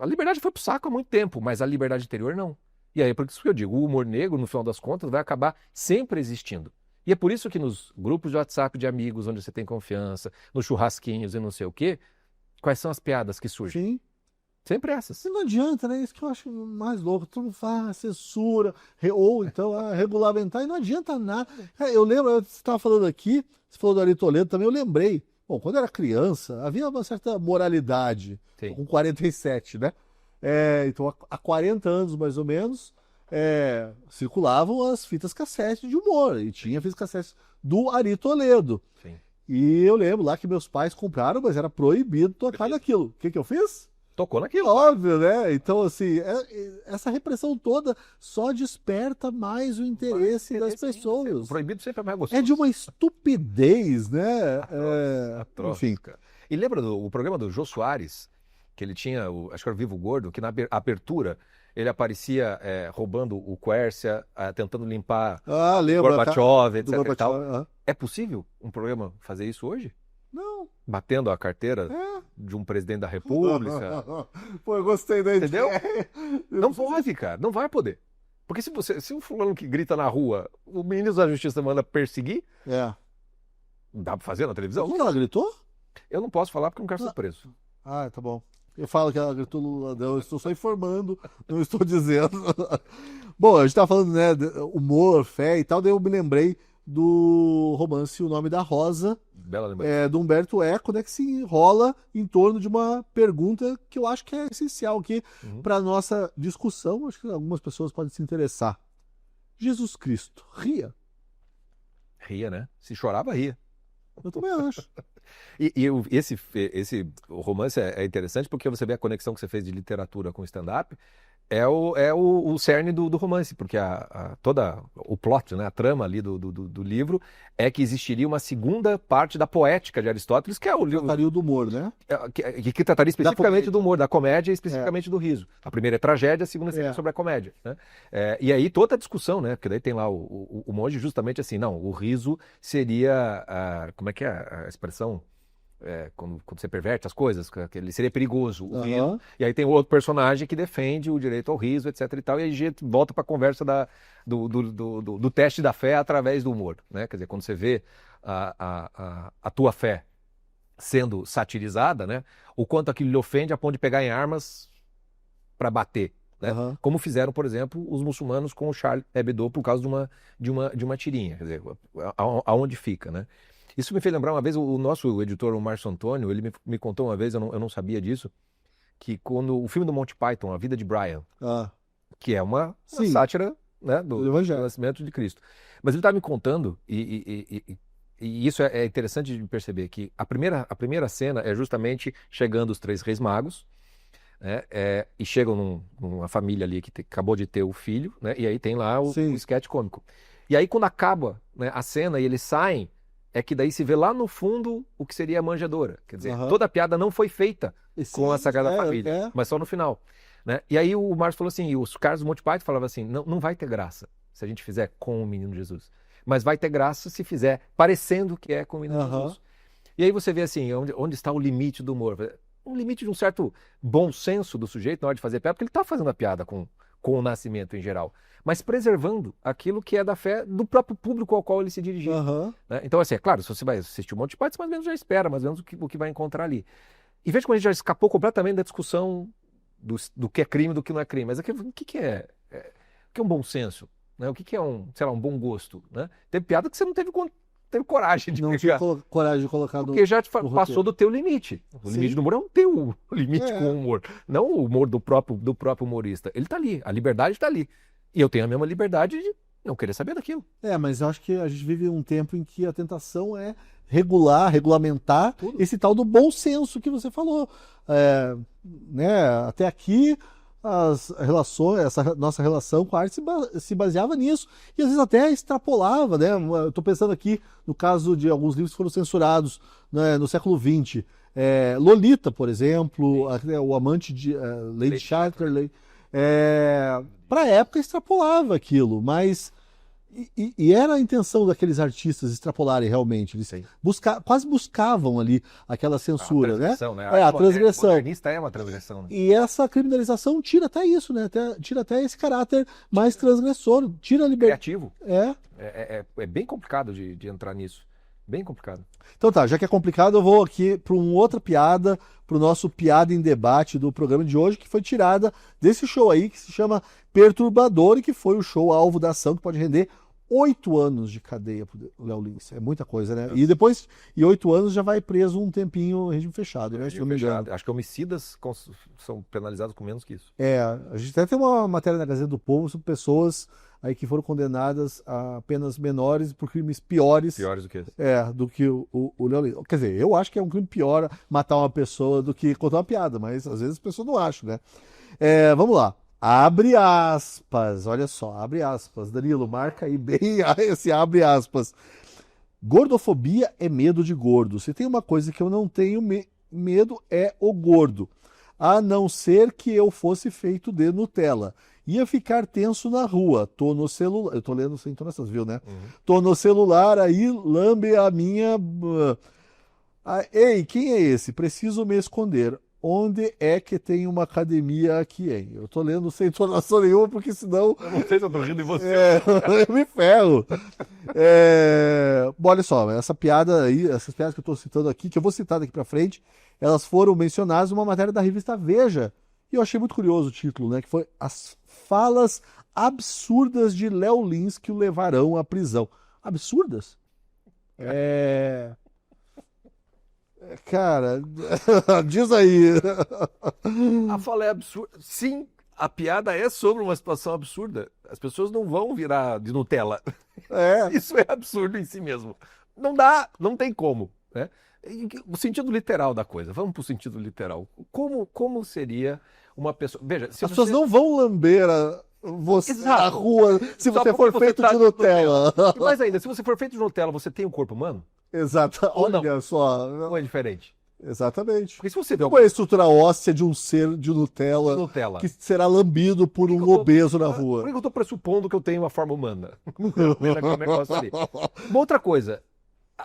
A liberdade foi pro saco há muito tempo, mas a liberdade interior não. E aí é por isso que eu digo, o humor negro, no final das contas, vai acabar sempre existindo. E é por isso que nos grupos de WhatsApp de amigos, onde você tem confiança, nos churrasquinhos e não sei o quê, quais são as piadas que surgem? Sim. Sempre essas. E não adianta, né? Isso que eu acho mais louco. Todo mundo fala censura, ou então regulamentar, e não adianta nada. Eu lembro, você estava falando aqui, você falou do Ari Toledo também, eu lembrei. Bom, quando eu era criança, havia uma certa moralidade, Sim. com 47, né? Então, há 40 anos, mais ou menos, circulavam as fitas cassete de humor, e tinha fitas cassete do Ari Toledo. Sim. E eu lembro lá que meus pais compraram, mas era proibido tocar naquilo. O que eu fiz? Tocou naquilo. Óbvio, né? Então, assim, essa repressão toda só desperta mais o interesse das pessoas. O proibido sempre é mais gostoso. É de uma estupidez, né? Atroz, Enfim. cara. E lembra o programa do Jô Soares, que ele tinha, acho que era o Vivo Gordo, que na abertura ele aparecia roubando o Quércia, tentando limpar o lembra, Gorbachev, etc. do e tal. Gorbachev, É possível um programa fazer isso hoje? Não. Batendo a carteira de um presidente da República. Pô, eu gostei da Entendeu? ideia. Não pode, cara. Não vai poder. Porque se um fulano que grita na rua, o ministro da Justiça manda perseguir, não dá pra fazer na televisão? O que ela gritou? Eu não posso falar porque eu não quero ser preso. Ah, tá bom. Eu falo que ela gritou Lula, não, eu estou só informando, não estou dizendo. Bom, a gente tá falando, né, de humor, fé e tal, daí eu me lembrei do romance O Nome da Rosa, Bela lembrança. do Humberto Eco, né, que se enrola em torno de uma pergunta que eu acho que é essencial aqui para nossa discussão. Acho que algumas pessoas podem se interessar. Jesus Cristo ria? Ria, né? Se chorava, ria. Eu também acho. Esse romance é interessante porque você vê a conexão que você fez de literatura com stand-up. É o cerne do romance, porque toda o plot, né, a trama ali do livro é que existiria uma segunda parte da poética de Aristóteles, que é o livro... Trataria do humor, né? Que trataria especificamente do humor, da comédia e especificamente do riso. A primeira é tragédia, a segunda seria sobre a comédia. Né? E aí toda a discussão, né? Porque daí tem lá o monge justamente assim, não, o riso seria, como é que é a expressão? Quando você perverte as coisas, que ele seria perigoso, o riso. E aí tem outro personagem que defende o direito ao riso, etc e tal, e aí a gente volta para a conversa do teste da fé através do humor, né? Quer dizer, quando você vê a tua fé sendo satirizada, né? O quanto aquilo lhe ofende a ponto de pegar em armas para bater, né? Como fizeram, por exemplo, os muçulmanos com o Charlie Hebdo por causa de uma tirinha, quer dizer, aonde fica, né? Isso me fez lembrar uma vez, o nosso editor, o Márcio Antônio, ele me contou uma vez, eu não sabia disso, que quando o filme do Monty Python, A Vida de Brian, que é uma sátira, né, do nascimento de Cristo. Mas ele estava me contando, e isso é interessante de perceber, que a primeira cena é justamente chegando os três reis magos, né, e chegam numa família ali que acabou de ter o filho, né, e aí tem lá o sketch cômico. E aí quando acaba, né, a cena e eles saem, é que daí se vê lá no fundo o que seria a manjedoura. Quer dizer, toda a piada não foi feita com a Sagrada Família, mas só no final. Né? E aí o Márcio falou assim, e os caras do Monty Python falavam assim, não vai ter graça se a gente fizer com o menino Jesus. mas vai ter graça se fizer parecendo que é com o Menino Jesus. E aí você vê assim, onde está o limite do humor? Um limite de um certo bom senso do sujeito na hora de fazer piada, porque ele está fazendo a piada com o Nascimento em geral, mas preservando aquilo que é da fé do próprio público ao qual ele se dirigiu. Né? Então, assim, é claro, se você vai assistir um monte de partes, mais ou menos já espera, mais ou menos o que vai encontrar ali. E veja como a gente já escapou completamente da discussão do que é crime e do que não é crime. Mas o que é um bom senso? Né? O que é um bom gosto? Né? Teve piada que você não teve coragem de não pegar. tinha coragem de colocar porque já passou do teu limite. O limite do humor é o teu limite com o humor. Não o humor do próprio humorista. Ele está ali, a liberdade está ali. E eu tenho a mesma liberdade de não querer saber daquilo. Mas eu acho que a gente vive um tempo em que a tentação é regulamentar tudo. Esse tal do bom senso que você falou. Né? Até aqui as relações, essa nossa relação com a arte se baseava nisso e às vezes até extrapolava, né? Eu estou pensando aqui no caso de alguns livros que foram censurados, né, no século XX. Lolita, por exemplo, o amante de Lady Chatterley, para a época extrapolava aquilo, mas e era a intenção daqueles artistas extrapolarem realmente. Eles quase buscavam ali aquela censura, a transgressão, né? A transgressão. O modernista é uma transgressão. Né? E essa criminalização tira até isso, né? Tira até esse caráter mais transgressor, tira a liberdade. Criativo. É bem complicado de entrar nisso. Bem complicado. Então tá, já que é complicado, eu vou aqui para uma outra piada, para o nosso Piada em Debate do programa de hoje, que foi tirada desse show aí, que se chama Perturbador, e que foi o show alvo da ação, que pode render 8 anos de cadeia pro Léo Lins. É muita coisa, né? E depois, 8 anos, já vai preso um tempinho em regime fechado, né? Se não me engano. Acho que homicidas são penalizados com menos que isso. A gente até tem uma matéria na Gazeta do Povo sobre pessoas aí que foram condenadas a penas menores por crimes piores. Piores do que esse. Do que o Léo Lins. Quer dizer, eu acho que é um crime pior matar uma pessoa do que contar uma piada, mas às vezes as pessoas não acham, né? Vamos lá. Abre aspas, olha só, abre aspas. Danilo, marca aí bem esse abre aspas. Gordofobia é medo de gordo. Se tem uma coisa que eu não tenho medo é o gordo. A não ser que eu fosse feito de Nutella. Ia ficar tenso na rua. Tô no celular. Eu tô lendo sem entonações, viu, né? Tô no celular, aí lambe a minha. Ei, quem é esse? Preciso me esconder. Onde é que tem uma academia aqui, hein? Eu tô lendo sem entonação nenhuma, porque senão... Eu não sei se eu tô rindo de você. Eu me ferro. Bom, olha só, essas piadas que eu tô citando aqui, que eu vou citar daqui pra frente, elas foram mencionadas numa matéria da revista Veja. E eu achei muito curioso o título, né? Que foi As Falas Absurdas de Léo Lins que o levarão à prisão. Absurdas? Cara, diz aí. A fala é absurda. Sim, a piada é sobre uma situação absurda. As pessoas não vão virar de Nutella. Isso é absurdo em si mesmo. Não dá, não tem como. Né? O sentido literal da coisa. Vamos para o sentido literal. Como seria uma pessoa... Veja, as pessoas não vão lamber a rua se você for feito de Nutella. E mais ainda, se você for feito de Nutella, você tem um corpo humano? Exato. Olha só. Ou é diferente? Exatamente. Porque se você vê qual é a estrutura óssea de um ser de Nutella que será lambido por um obeso na rua? Por que eu estou pressupondo que eu tenho uma forma humana? Uma outra coisa,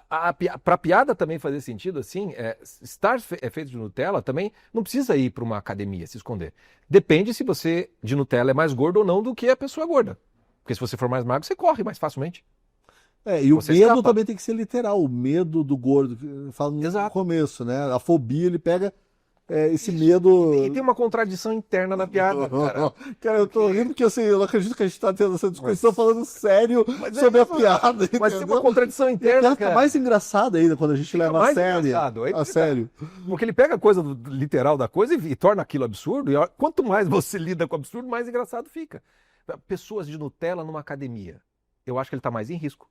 para a piada também fazer sentido, assim, estar feito de Nutella também não precisa ir para uma academia se esconder. Depende se você de Nutella é mais gordo ou não do que a pessoa gorda. Porque se você for mais magro, você corre mais facilmente. E você o medo também tem que ser literal, o medo do gordo, que fala no começo, né? A fobia, ele pega esse medo... E tem uma contradição interna na piada, cara. Cara, eu tô rindo porque assim, eu não acredito que a gente tá tendo essa discussão falando sério sobre a piada. Mas tem uma contradição interna, cara. Tá mais engraçado ainda quando a gente leva a sério. Porque ele pega a coisa literal da coisa e torna aquilo absurdo, e quanto mais você lida com o absurdo, mais engraçado fica. Pessoas de Nutella numa academia, eu acho que ele tá mais em risco.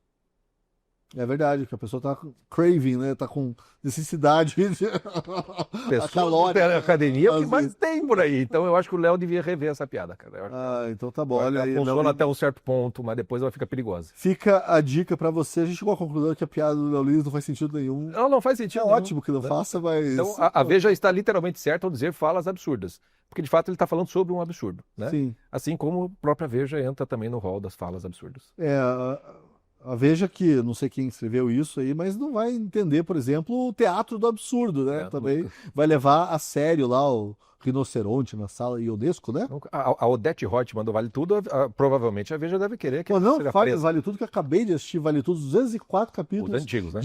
É verdade, que a pessoa tá craving, né? Tá com necessidade de... Pessoa na academia, o que mais tem por aí. Então eu acho que o Léo devia rever essa piada, cara. Então tá bom. Olha aí, funciona até um certo ponto, mas depois ela fica perigosa. Fica a dica pra você. A gente chegou à conclusão que a piada do Léo Lins não faz sentido nenhum. Não faz sentido nenhum. Ótimo que não faça, mas... Então a Veja está literalmente certa ao dizer falas absurdas. Porque de fato ele está falando sobre um absurdo, né? Sim. Assim como a própria Veja entra também no rol das falas absurdas. Veja que, não sei quem escreveu isso aí, mas não vai entender, por exemplo, o teatro do absurdo, né? Também vai levar a sério lá o rinoceronte na sala Ionesco, né? A Odete Roitman do Vale Tudo, provavelmente a Veja deve querer que Pô, não, seja presa. Vale Tudo que eu acabei de assistir, Vale Tudo, 204 capítulos. Os antigos, né?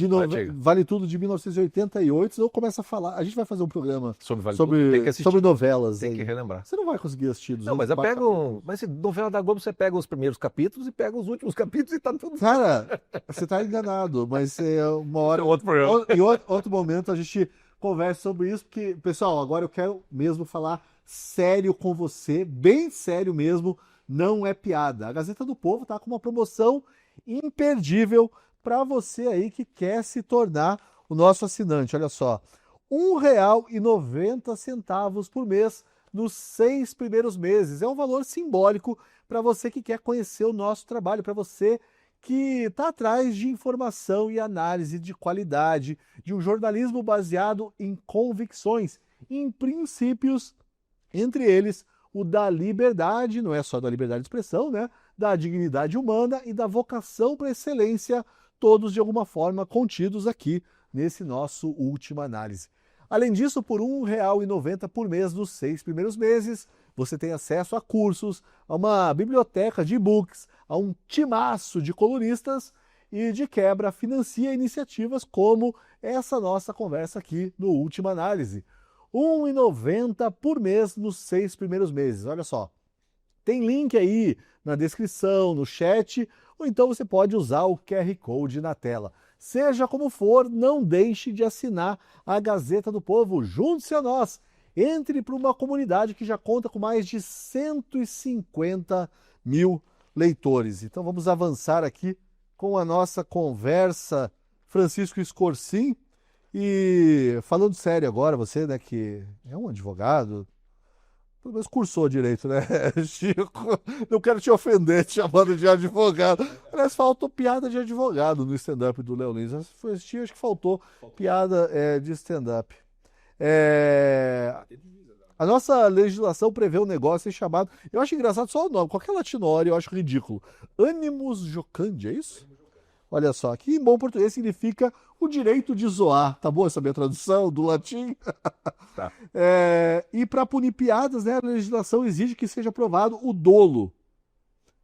Vale Tudo de 1988, eu começo a falar, a gente vai fazer um programa sobre Vale Tudo, tem que assistir. Sobre novelas. Tem aí. que relembrar. Você não vai conseguir assistir 204 Não, mas eu pego, mas se novela da Globo, você pega os primeiros capítulos e pega os últimos capítulos e tá tudo... Cara, você tá enganado, mas uma hora... outro programa. Em outro momento a gente conversa sobre isso, porque, pessoal, agora eu quero mesmo falar sério com você, bem sério mesmo, não é piada. A Gazeta do Povo tá com uma promoção imperdível para você aí que quer se tornar o nosso assinante. Olha só, R$ 1,90 por mês nos 6 primeiros meses. É um valor simbólico para você que quer conhecer o nosso trabalho, para você que está atrás de informação e análise de qualidade, de um jornalismo baseado em convicções, em princípios, entre eles o da liberdade, não é só da liberdade de expressão, né? Da dignidade humana e da vocação para excelência, todos de alguma forma contidos aqui nesse nosso Última Análise. Além disso, por R$ 1,90 por mês nos 6 primeiros meses, você tem acesso a cursos, a uma biblioteca de e-books, a um timaço de colunistas e, de quebra, financia iniciativas como essa nossa conversa aqui no Última Análise. R$ 1,90 por mês nos 6 primeiros meses. Olha só, tem link aí na descrição, no chat, ou então você pode usar o QR Code na tela. Seja como for, não deixe de assinar a Gazeta do Povo. Junte-se a nós. Entre para uma comunidade que já conta com mais de 150 mil leitores. Então vamos avançar aqui com a nossa conversa. Francisco Escorcim. E falando sério agora, você, né, que é um advogado, pelo menos cursou direito, né, Chico? Não quero te ofender te chamando de advogado. Aliás, faltou piada de advogado no stand-up do Léo Lins. Acho que faltou piada de stand-up. A nossa legislação prevê um negócio chamado... Eu acho engraçado só o nome. Qualquer latinório eu acho ridículo. Animus jocandi, é isso? Olha só, aqui em bom português significa o direito de zoar. Tá boa essa minha tradução do latim? Tá. E para punir piadas, né, a legislação exige que seja provado o dolo.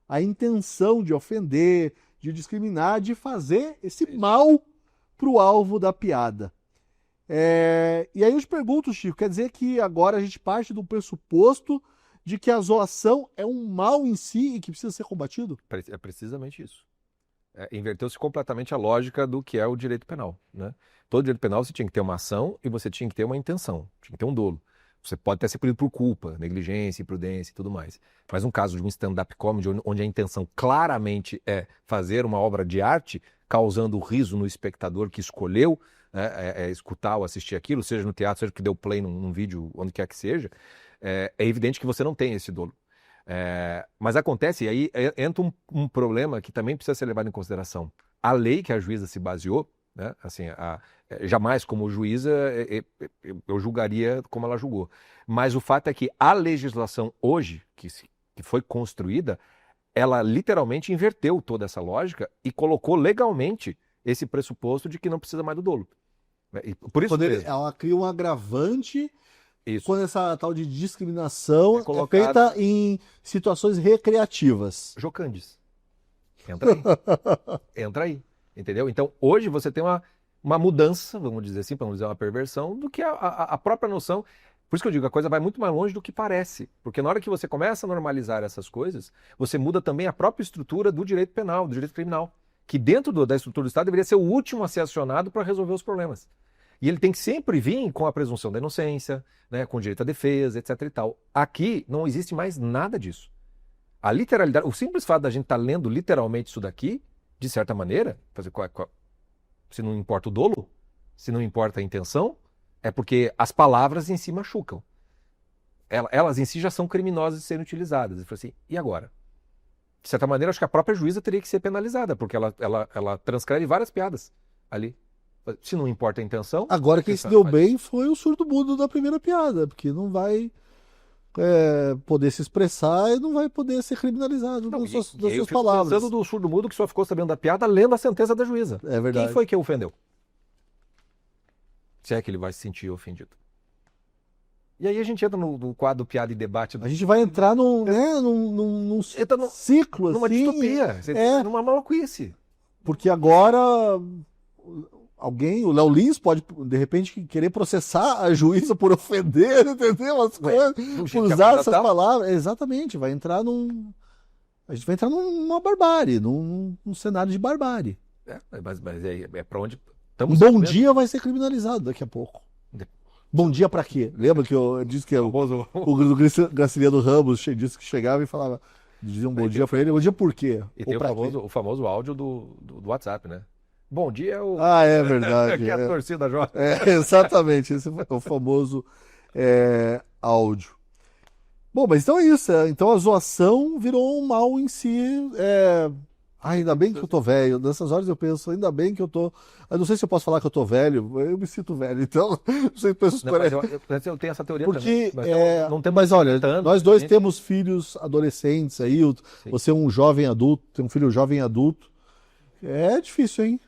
A intenção de ofender, de discriminar, de fazer esse mal para o alvo da piada. E aí eu te pergunto, Chico, quer dizer que agora a gente parte do pressuposto de que a zoação é um mal em si e que precisa ser combatido? É precisamente isso. Inverteu-se completamente a lógica do que é o direito penal, né? Todo direito penal você tinha que ter uma ação e você tinha que ter uma intenção, tinha que ter um dolo. Você pode até ser punido por culpa, negligência, imprudência e tudo mais. Mas um caso de um stand-up comedy onde a intenção claramente é fazer uma obra de arte, causando riso no espectador que escolheu escutar ou assistir aquilo, seja no teatro, seja que deu play num vídeo, onde quer que seja, é evidente que você não tem esse dolo. Mas acontece, e aí entra um problema que também precisa ser levado em consideração. A lei que a juíza se baseou, né, assim, jamais como juíza eu julgaria como ela julgou. Mas o fato é que a legislação hoje, que foi construída, ela literalmente inverteu toda essa lógica e colocou legalmente esse pressuposto de que não precisa mais do dolo. E por isso ela cria um agravante. Isso. Quando essa tal de discriminação é feita em situações recreativas. Jocandes. Entra aí. Entra aí. Entendeu? Então, hoje você tem uma mudança, vamos dizer assim, para não dizer uma perversão, do que a própria noção. Por isso que eu digo, a coisa vai muito mais longe do que parece. Porque na hora que você começa a normalizar essas coisas, você muda também a própria estrutura do direito penal, do direito criminal. Que dentro da estrutura do Estado deveria ser o último a ser acionado para resolver os problemas. E ele tem que sempre vir com a presunção da inocência, né, com direito à defesa, etc. e tal. Aqui não existe mais nada disso. A literalidade, o simples fato da gente estar lendo literalmente isso daqui, de certa maneira, se não importa o dolo, se não importa a intenção, é porque as palavras em si machucam. Elas em si já são criminosas de serem utilizadas. Eu falei assim, e agora? De certa maneira, acho que a própria juíza teria que ser penalizada, porque ela transcreve várias piadas ali. Se não importa a intenção... Agora quem se deu bem foi o surdo-mudo da primeira piada, porque não vai poder se expressar e não vai poder ser criminalizado Não, das e suas eu fico palavras. pensando do surdo-mudo que só ficou sabendo da piada lendo a sentença da juíza. É verdade. Quem foi que o ofendeu? Se é que ele vai se sentir ofendido. E aí a gente entra no quadro piada e debate. A gente vai entrar num Entra ciclo, numa assim, distopia, numa maluquice. porque agora o Léo Lins pode, de repente, querer processar a juíza por ofender, entendeu? As coisas, por usar essas palavras. Exatamente, a gente vai entrar numa barbárie, num cenário de barbárie. Mas é para onde Um bom dia vai ser criminalizado daqui a pouco. Bom dia pra quê? Lembra que eu disse que o Graciliano Ramos disse que chegava e falava, dizia um bom dia pra ele, bom dia por quê? E tem o famoso áudio do WhatsApp, né? Bom dia é o... Ah, é verdade. que é a torcida jovem. Exatamente, esse é o famoso áudio. Bom, mas então é isso. Então a zoação virou um mal em si. Ainda bem que eu tô velho. Nessas horas eu penso, ainda bem que eu tô... Eu não sei se eu posso falar que eu tô velho. Eu me sinto velho, então... Não sei, penso... Mas eu tenho essa teoria porque, também. Mas olha, nós dois temos filhos adolescentes aí. Você é um jovem adulto, tem um filho jovem adulto. É difícil, hein?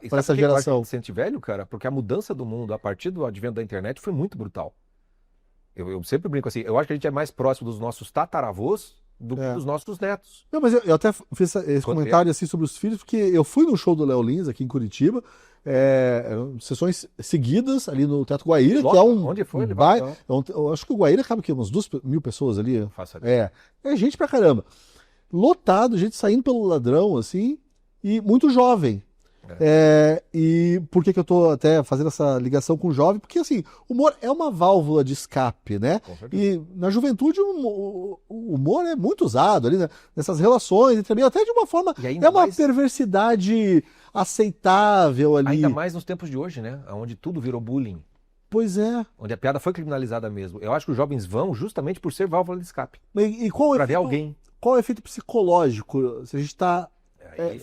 Para essa geração. A gente sente velho, cara, porque a mudança do mundo a partir do advento da internet foi muito brutal. Eu sempre brinco assim, eu acho que a gente é mais próximo dos nossos tataravôs do que dos nossos netos. Não, mas eu até fiz esse comentário assim sobre os filhos, porque eu fui no show do Léo Lins aqui em Curitiba, sessões seguidas ali no Teatro Guaíra, que é um... Onde foi? Eu acho que o Guaíra cabe aqui, umas 2.000 pessoas ali. É gente pra caramba. Lotado, gente saindo pelo ladrão, assim, e muito jovem. E por que eu tô até fazendo essa ligação com o jovem? Porque, assim, o humor é uma válvula de escape, né? E na juventude o humor é muito usado ali, né? Nessas relações entre amigos, até de uma forma... É uma perversidade aceitável ali. Ainda mais nos tempos de hoje, né? Onde tudo virou bullying. Pois é. Onde a piada foi criminalizada mesmo. Eu acho que os jovens vão justamente por ser válvula de escape. E qual pra ver alguém. Qual é o efeito psicológico se a gente está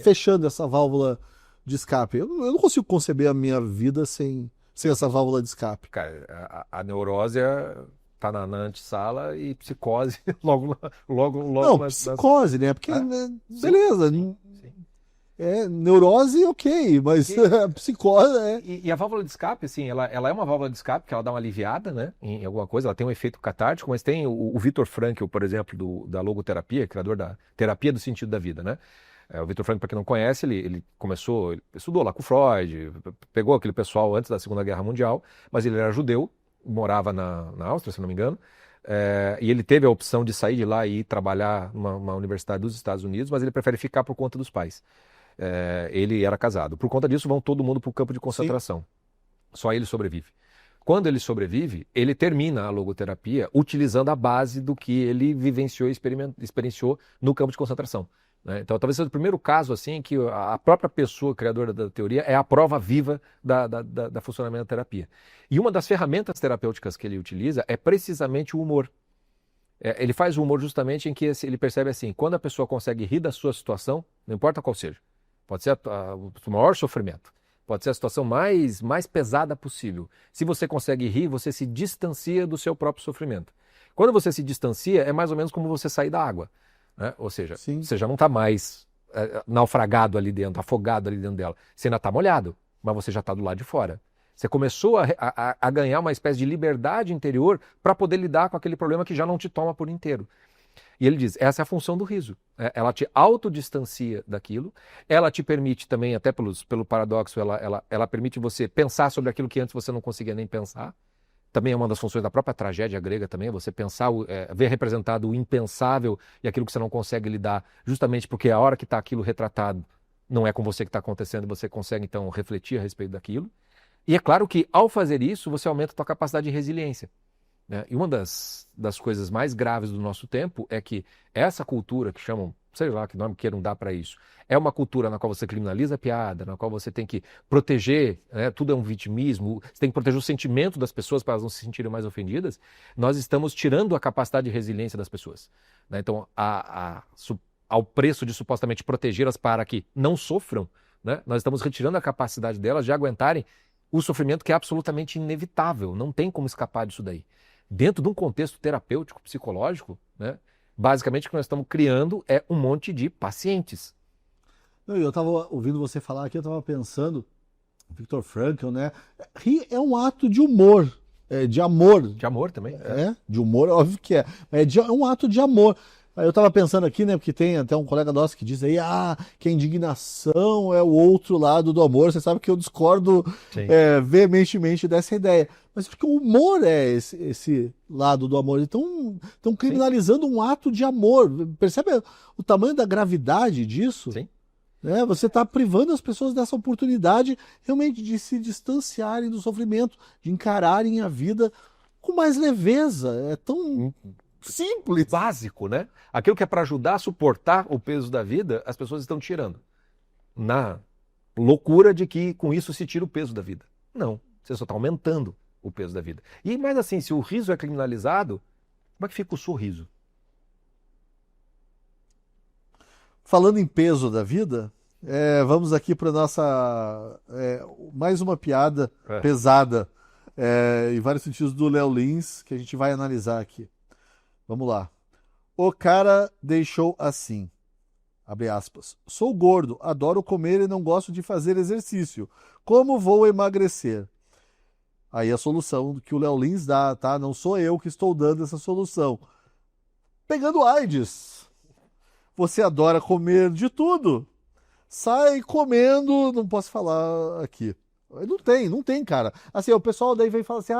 fechando essa válvula de escape? Eu não consigo conceber a minha vida sem essa válvula de escape. Cara, a neurose tá na antessala e psicose logo. Não, psicose, né? Porque, beleza. Sim. Neurose, ok, mas psicose... E a válvula de escape, assim, ela é uma válvula de escape, que ela dá uma aliviada, né, em alguma coisa, ela tem um efeito catártico, mas tem o Viktor Frankl, por exemplo, da logoterapia, criador da terapia do sentido da vida, né? O Viktor Frankl, para quem não conhece, ele estudou lá com Freud, pegou aquele pessoal antes da Segunda Guerra Mundial, mas ele era judeu, morava na Áustria, se não me engano, e ele teve a opção de sair de lá e ir trabalhar numa universidade dos Estados Unidos, mas ele prefere ficar por conta dos pais. Ele era casado. Por conta disso, vão todo mundo para o campo de concentração. Sim. Só ele sobrevive. Quando ele sobrevive, ele termina a logoterapia utilizando a base do que ele vivenciou e experienciou no campo de concentração. Né? Então, talvez seja o primeiro caso assim que a própria pessoa criadora da teoria é a prova viva da funcionamento da terapia. E uma das ferramentas terapêuticas que ele utiliza é precisamente o humor. Ele faz o humor justamente em que ele percebe assim, quando a pessoa consegue rir da sua situação, não importa qual seja, pode ser o maior sofrimento, pode ser a situação mais pesada possível. Se você consegue rir, você se distancia do seu próprio sofrimento. Quando você se distancia, é mais ou menos como você sair da água. Né? Ou seja, você já não está mais naufragado ali dentro, afogado ali dentro dela. Você ainda está molhado, mas você já está do lado de fora. Você começou a ganhar uma espécie de liberdade interior para poder lidar com aquele problema que já não te toma por inteiro. E ele diz, essa é a função do riso. Ela te autodistancia daquilo, ela te permite também, até pelo paradoxo, ela permite você pensar sobre aquilo que antes você não conseguia nem pensar. Também é uma das funções da própria tragédia grega também, você pensar, ver representado o impensável e aquilo que você não consegue lidar, justamente porque a hora que está aquilo retratado não é com você que está acontecendo, você consegue então refletir a respeito daquilo. E é claro que ao fazer isso, você aumenta a sua capacidade de resiliência. E uma das coisas mais graves do nosso tempo é que essa cultura que chamam, sei lá que nome queiram dar para isso, é uma cultura na qual você criminaliza a piada, na qual você tem que proteger, tudo é um vitimismo, você tem que proteger o sentimento das pessoas para elas não se sentirem mais ofendidas. Nós estamos tirando a capacidade de resiliência das pessoas. Então, ao preço de supostamente protegê-las para que não sofram, nós estamos retirando a capacidade delas de aguentarem o sofrimento que é absolutamente inevitável, não tem como escapar disso daí. dentro de um contexto terapêutico, psicológico, né? Basicamente o que nós estamos criando é um monte de pacientes. Eu estava ouvindo você falar aqui, eu estava pensando, Viktor Frankl, né? Rir é um ato de humor, de amor. De amor também. De humor, óbvio que é. É um ato de amor. Aí eu estava pensando aqui, né? Porque tem até um colega nosso que diz aí, que a indignação é o outro lado do amor. Você sabe que eu discordo veementemente dessa ideia. Mas porque o humor é esse lado do amor. Então, estão criminalizando um ato de amor. Percebe o tamanho da gravidade disso? Sim. Né? Você está privando as pessoas dessa oportunidade realmente de se distanciarem do sofrimento, de encararem a vida com mais leveza. É tão simples. Básico, né? Aquilo que é para ajudar a suportar o peso da vida, as pessoas estão tirando. Na loucura de que com isso se tira o peso da vida. Não, você só está aumentando o peso da vida. E mais assim, se o riso é criminalizado, como é que fica o sorriso? Falando em peso da vida, vamos aqui para nossa mais uma piada pesada em vários sentidos do Léo Lins que a gente vai analisar aqui. Vamos lá. O cara deixou assim, abre aspas, sou gordo, adoro comer e não gosto de fazer exercício. Como vou emagrecer? Aí a solução que o Léo Lins dá, tá? Não sou eu que estou dando essa solução. Pegando AIDS. Você adora comer de tudo. Sai comendo, não posso falar aqui. Não tem, cara. Assim, o pessoal daí vem falar assim,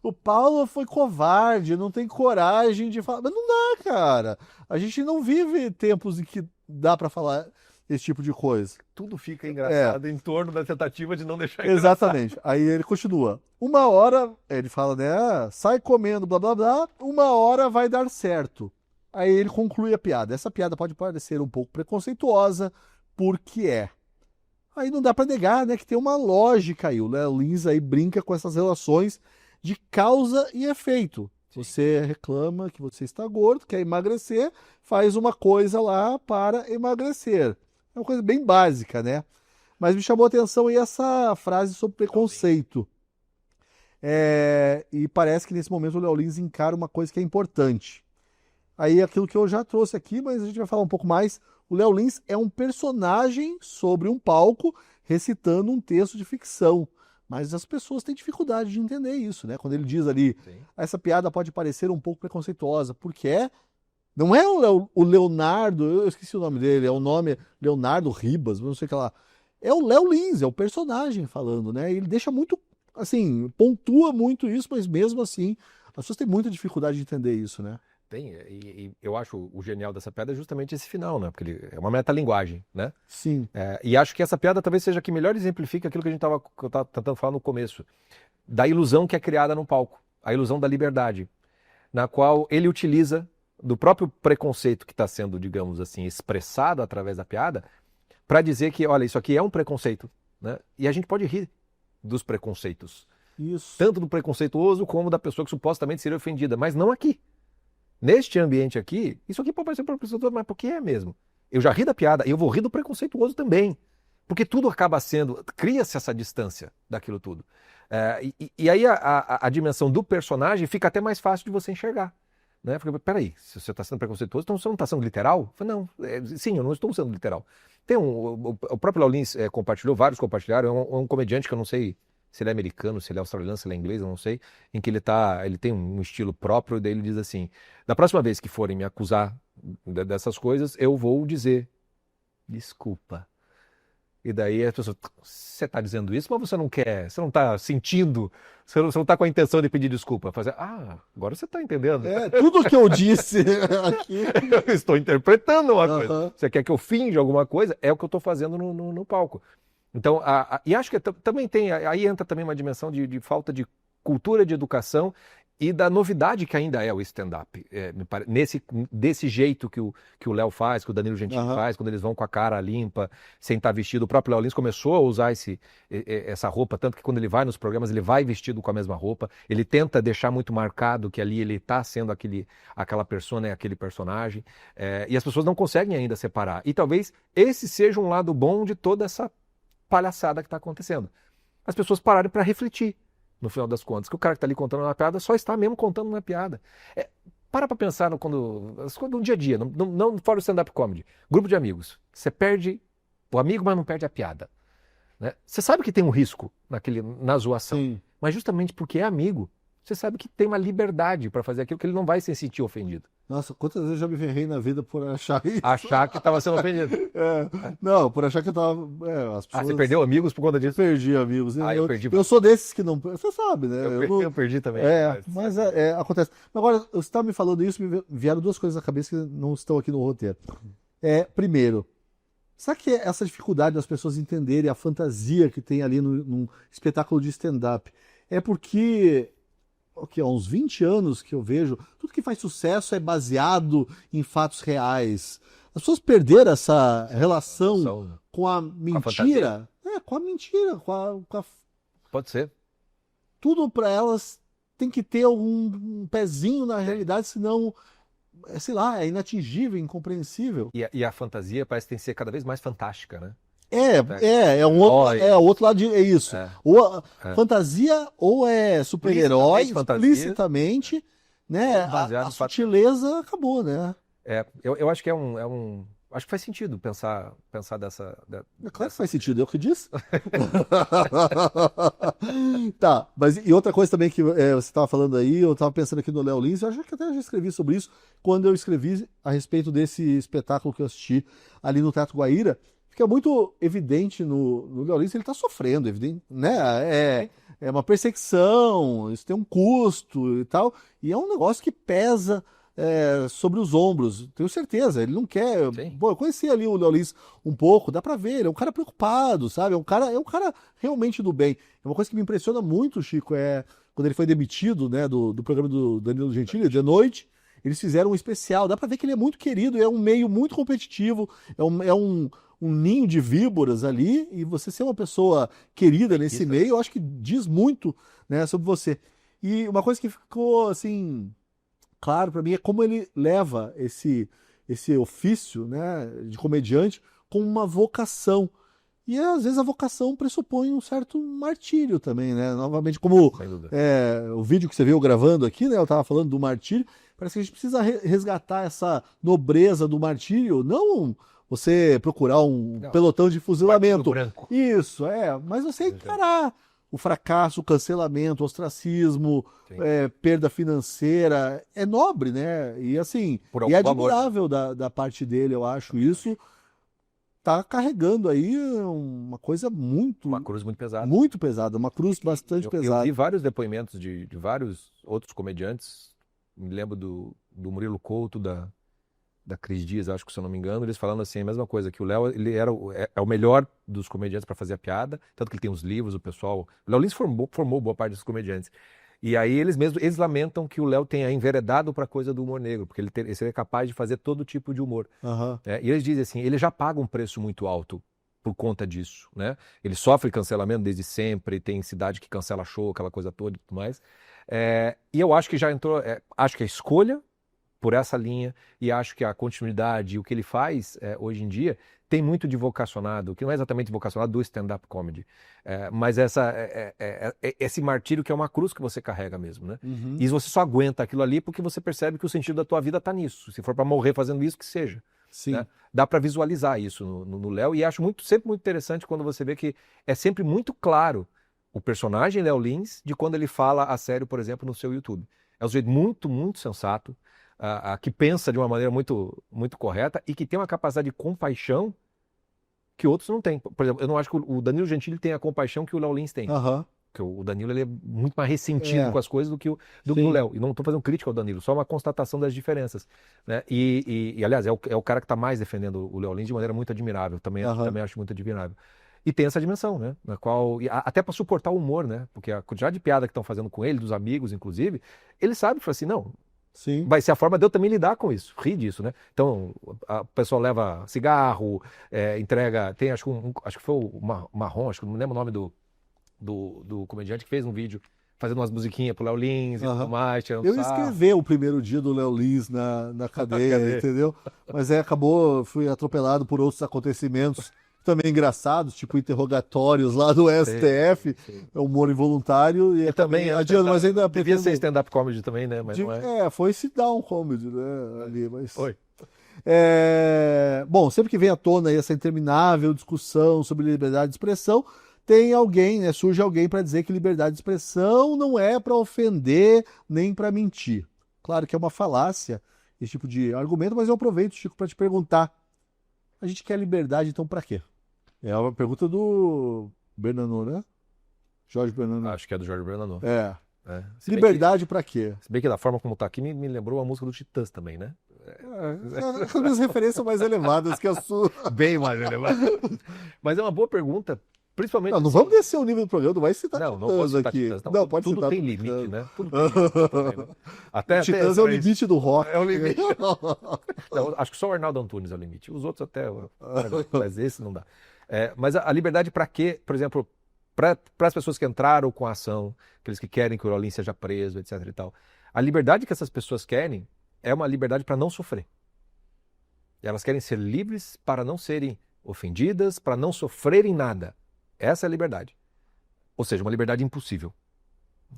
o Paulo foi covarde, não tem coragem de falar. Mas não dá, cara. A gente não vive tempos em que dá pra falar esse tipo de coisa. Tudo fica engraçado em torno da tentativa de não deixar engraçado. Exatamente. Aí ele continua. Uma hora, ele fala, né? Sai comendo, blá, blá, blá. Uma hora vai dar certo. Aí ele conclui a piada. Essa piada pode parecer um pouco preconceituosa, porque é. Aí não dá para negar, né, que tem uma lógica aí. O Léo Lins aí brinca com essas relações de causa e efeito. Você reclama que você está gordo, quer emagrecer, faz uma coisa lá para emagrecer. É uma coisa bem básica, né? Mas me chamou a atenção aí essa frase sobre preconceito. E parece que nesse momento o Léo Lins encara uma coisa que é importante. Aí aquilo que eu já trouxe aqui, mas a gente vai falar um pouco mais. O Léo Lins é um personagem sobre um palco recitando um texto de ficção. Mas as pessoas têm dificuldade de entender isso, né? Quando ele diz ali, essa piada pode parecer um pouco preconceituosa, porque não é o Leonardo, eu esqueci o nome dele, é o nome Leonardo Ribas, não sei o que lá. É o Léo Lins, é o personagem falando, né? Ele deixa muito, assim, pontua muito isso, mas mesmo assim, as pessoas têm muita dificuldade de entender isso, né? Tem, e eu acho o genial dessa piada é justamente esse final, né? Porque ele é uma metalinguagem, né? Sim. E acho que essa piada talvez seja a que melhor exemplifica aquilo que eu estava tentando falar no começo, da ilusão que é criada no palco, a ilusão da liberdade, na qual ele utiliza do próprio preconceito que está sendo, digamos assim, expressado através da piada, para dizer que, olha, isso aqui é um preconceito, né? E a gente pode rir dos preconceitos. Isso. Tanto do preconceituoso como da pessoa que supostamente seria ofendida, mas não aqui. Neste ambiente aqui, isso aqui pode parecer para a pessoa toda, mas por que é mesmo? Eu já ri da piada e eu vou rir do preconceituoso também. Porque tudo acaba sendo, cria-se essa distância daquilo tudo. E aí a dimensão do personagem fica até mais fácil de você enxergar. Né? Porque, peraí, se você está sendo preconceituoso, então você não está sendo literal? Eu falei, não, sim, eu não estou sendo literal. O próprio Léo Lins compartilhou, vários compartilharam, é um comediante que eu não sei se ele é americano, se ele é australiano, se ele é inglês, eu não sei, em que ele tem um estilo próprio, daí ele diz assim, da próxima vez que forem me acusar dessas coisas, eu vou dizer, desculpa. E daí as pessoas, você está dizendo isso, mas você não quer, você não está sentindo, você não está com a intenção de pedir desculpa. Fazer, agora você está entendendo. Tudo que eu disse aqui. Eu estou interpretando uma coisa. Você quer que eu finja alguma coisa? É o que eu estou fazendo no palco. Então, e acho que também tem, aí entra também uma dimensão de falta de cultura de educação e da novidade que ainda é o stand-up. Desse jeito que o Léo faz, que o Danilo Gentili faz, quando eles vão com a cara limpa, sem estar vestido. O próprio Léo Lins começou a usar essa roupa, tanto que quando ele vai nos programas, ele vai vestido com a mesma roupa. Ele tenta deixar muito marcado que ali ele está sendo aquela persona, aquele personagem. E as pessoas não conseguem ainda separar. E talvez esse seja um lado bom de toda essa palhaçada que está acontecendo. As pessoas pararem para refletir. no final das contas. Que o cara que tá ali contando uma piada só está mesmo contando uma piada. Para pensar no dia a dia, não fora o stand-up comedy. Grupo de amigos. Você perde o amigo, mas não perde a piada. Né? Você sabe que tem um risco na zoação. Sim. Mas justamente porque é amigo, você sabe que tem uma liberdade para fazer aquilo que ele não vai se sentir ofendido. Nossa, quantas vezes eu já me ferrei na vida por achar isso? Achar que estava sendo ofendido. Não, por achar que eu tava... as pessoas... Você perdeu amigos por conta disso? Perdi amigos. Eu perdi. Eu sou desses que não... Você sabe, né? Eu perdi também. Mas acontece. Agora, você estava me falando isso, me vieram duas coisas na cabeça que não estão aqui no roteiro. Primeiro, sabe que essa dificuldade das pessoas entenderem a fantasia que tem ali num espetáculo de stand-up é porque... há uns 20 anos que eu vejo, tudo que faz sucesso é baseado em fatos reais. As pessoas perderam essa relação com a mentira. Com a mentira. Pode ser. Tudo para elas tem que ter um pezinho na realidade, senão, sei lá, é inatingível, incompreensível. E a fantasia parece que tem que ser cada vez mais fantástica, né? É o outro lado é isso. Ou fantasia ou é super-herói, explicitamente, né? A sutileza acabou, né? Eu acho que acho que faz sentido pensar dessa... Claro que faz sentido, é o que disse. Tá, mas e outra coisa também que você estava falando aí, eu estava pensando aqui no Léo Lins, eu acho que até já escrevi sobre isso, quando eu escrevi a respeito desse espetáculo que eu assisti ali no Teatro Guaíra. Fica muito evidente no Léo Lins, ele está sofrendo, evidente, né? É uma perseguição, isso tem um custo e tal, e é um negócio que pesa sobre os ombros, tenho certeza, ele não quer... Pô, eu conheci ali o Léo Lins um pouco, dá pra ver, ele é um cara preocupado, sabe? É um cara realmente do bem. É uma coisa que me impressiona muito, Chico, quando ele foi demitido, né, do programa do Danilo Gentili, de noite, eles fizeram um especial, dá pra ver que ele é muito querido, é um meio muito competitivo, é um ninho de víboras ali, e você ser uma pessoa querida nesse meio, eu acho que diz muito, né, sobre você. E uma coisa que ficou, assim, claro para mim é como ele leva esse ofício, né, de comediante com uma vocação. E às vezes a vocação pressupõe um certo martírio também, né? Novamente, como o vídeo que você viu gravando aqui, né, eu estava falando do martírio, parece que a gente precisa resgatar essa nobreza do martírio, não... você procurar um pelotão de fuzilamento. Isso, mas você encarar o fracasso, o cancelamento, o ostracismo, perda financeira, é nobre, né? E assim, e é admirável da parte dele, eu acho isso. Tá carregando aí uma coisa uma cruz muito pesada. Muito pesada, uma cruz bastante pesada. Eu vi vários depoimentos de vários outros comediantes, me lembro do Murilo Couto, da Cris Dias, acho que se eu não me engano, eles falando assim, a mesma coisa, que o Léo, ele é o melhor dos comediantes para fazer a piada, tanto que ele tem os livros, o pessoal... O Léo Lins formou boa parte dos comediantes. E aí eles lamentam que o Léo tenha enveredado para a coisa do humor negro, porque ele seria capaz de fazer todo tipo de humor. Uhum. E eles dizem assim, ele já paga um preço muito alto por conta disso, né? Ele sofre cancelamento desde sempre, tem cidade que cancela show, aquela coisa toda e tudo mais. E eu acho que já entrou... acho que a escolha por essa linha, e acho que a continuidade, o que ele faz hoje em dia, tem muito de vocacionado, que não é exatamente vocacionado do stand-up comedy, mas esse martírio que é uma cruz que você carrega mesmo, né? Uhum. E você só aguenta aquilo ali porque você percebe que o sentido da tua vida está nisso. Se for para morrer fazendo isso, que seja. Sim. Né? Dá para visualizar isso no Léo, e acho sempre muito interessante quando você vê que é sempre muito claro o personagem Léo Lins de quando ele fala a sério, por exemplo, no seu YouTube. É um jeito muito, muito sensato, que pensa de uma maneira muito, muito correta e que tem uma capacidade de compaixão que outros não têm. Por exemplo, eu não acho que o Danilo Gentili tem a compaixão que o Léo Lins tem. Uhum. Porque o Danilo ele é muito mais ressentido com as coisas do que o Léo. E não estou fazendo crítica ao Danilo, só uma constatação das diferenças. Né? E aliás, é o cara que está mais defendendo o Léo Lins de maneira muito admirável. Também acho muito admirável. E tem essa dimensão, né? Na qual, até para suportar o humor, né? Porque a quantidade de piada que estão fazendo com ele, dos amigos, inclusive, ele sabe, fala assim, não... Sim. Vai ser a forma de eu também lidar com isso, rir disso, né? Então, a pessoa leva cigarro, entrega... Tem, acho que foi o Marrom, acho que não me lembro o nome do comediante que fez um vídeo fazendo umas musiquinhas pro Léo Lins e tudo mais. Eu escrevi o primeiro dia do Léo Lins na cadeia, entendeu? Mas fui atropelado por outros acontecimentos. também engraçados, tipo interrogatórios lá do STF, é humor involuntário. E também adianta, mas ainda devia ser stand-up comedy também, né? Mas não é. foi sit-down comedy, né? Ali, mas... Oi. Bom, sempre que vem à tona aí essa interminável discussão sobre liberdade de expressão, tem alguém, né? Surge alguém para dizer que liberdade de expressão não é para ofender nem para mentir. Claro que é uma falácia esse tipo de argumento, mas eu aproveito, Chico, para te perguntar: a gente quer liberdade, então para quê? É uma pergunta do Bernanou, né? Jorge Bernanou. Acho que é do Jorge Bernanou. Liberdade para quê? Se bem que da forma como tá aqui me lembrou a música do Titãs também, né? As minhas referências são mais elevadas que a sua. Bem mais elevadas. Mas é uma boa pergunta, principalmente... Não vamos descer o nível do programa, não vai citar não Titãs posso citar aqui. Titãs, não. Não, pode tudo citar tem Titãs. limite, né? Tudo tem limite também, né? Titãs é o limite do rock. É o limite. Não, acho que só o Arnaldo Antunes é o limite. Os outros até... Mas esse não dá. Mas a liberdade para quê? Por exemplo, para as pessoas que entraram com a ação, aqueles que querem que o Rolim seja preso, etc. e tal. A liberdade que essas pessoas querem é uma liberdade para não sofrer. Elas querem ser livres para não serem ofendidas, para não sofrerem nada. Essa é a liberdade. Ou seja, uma liberdade impossível.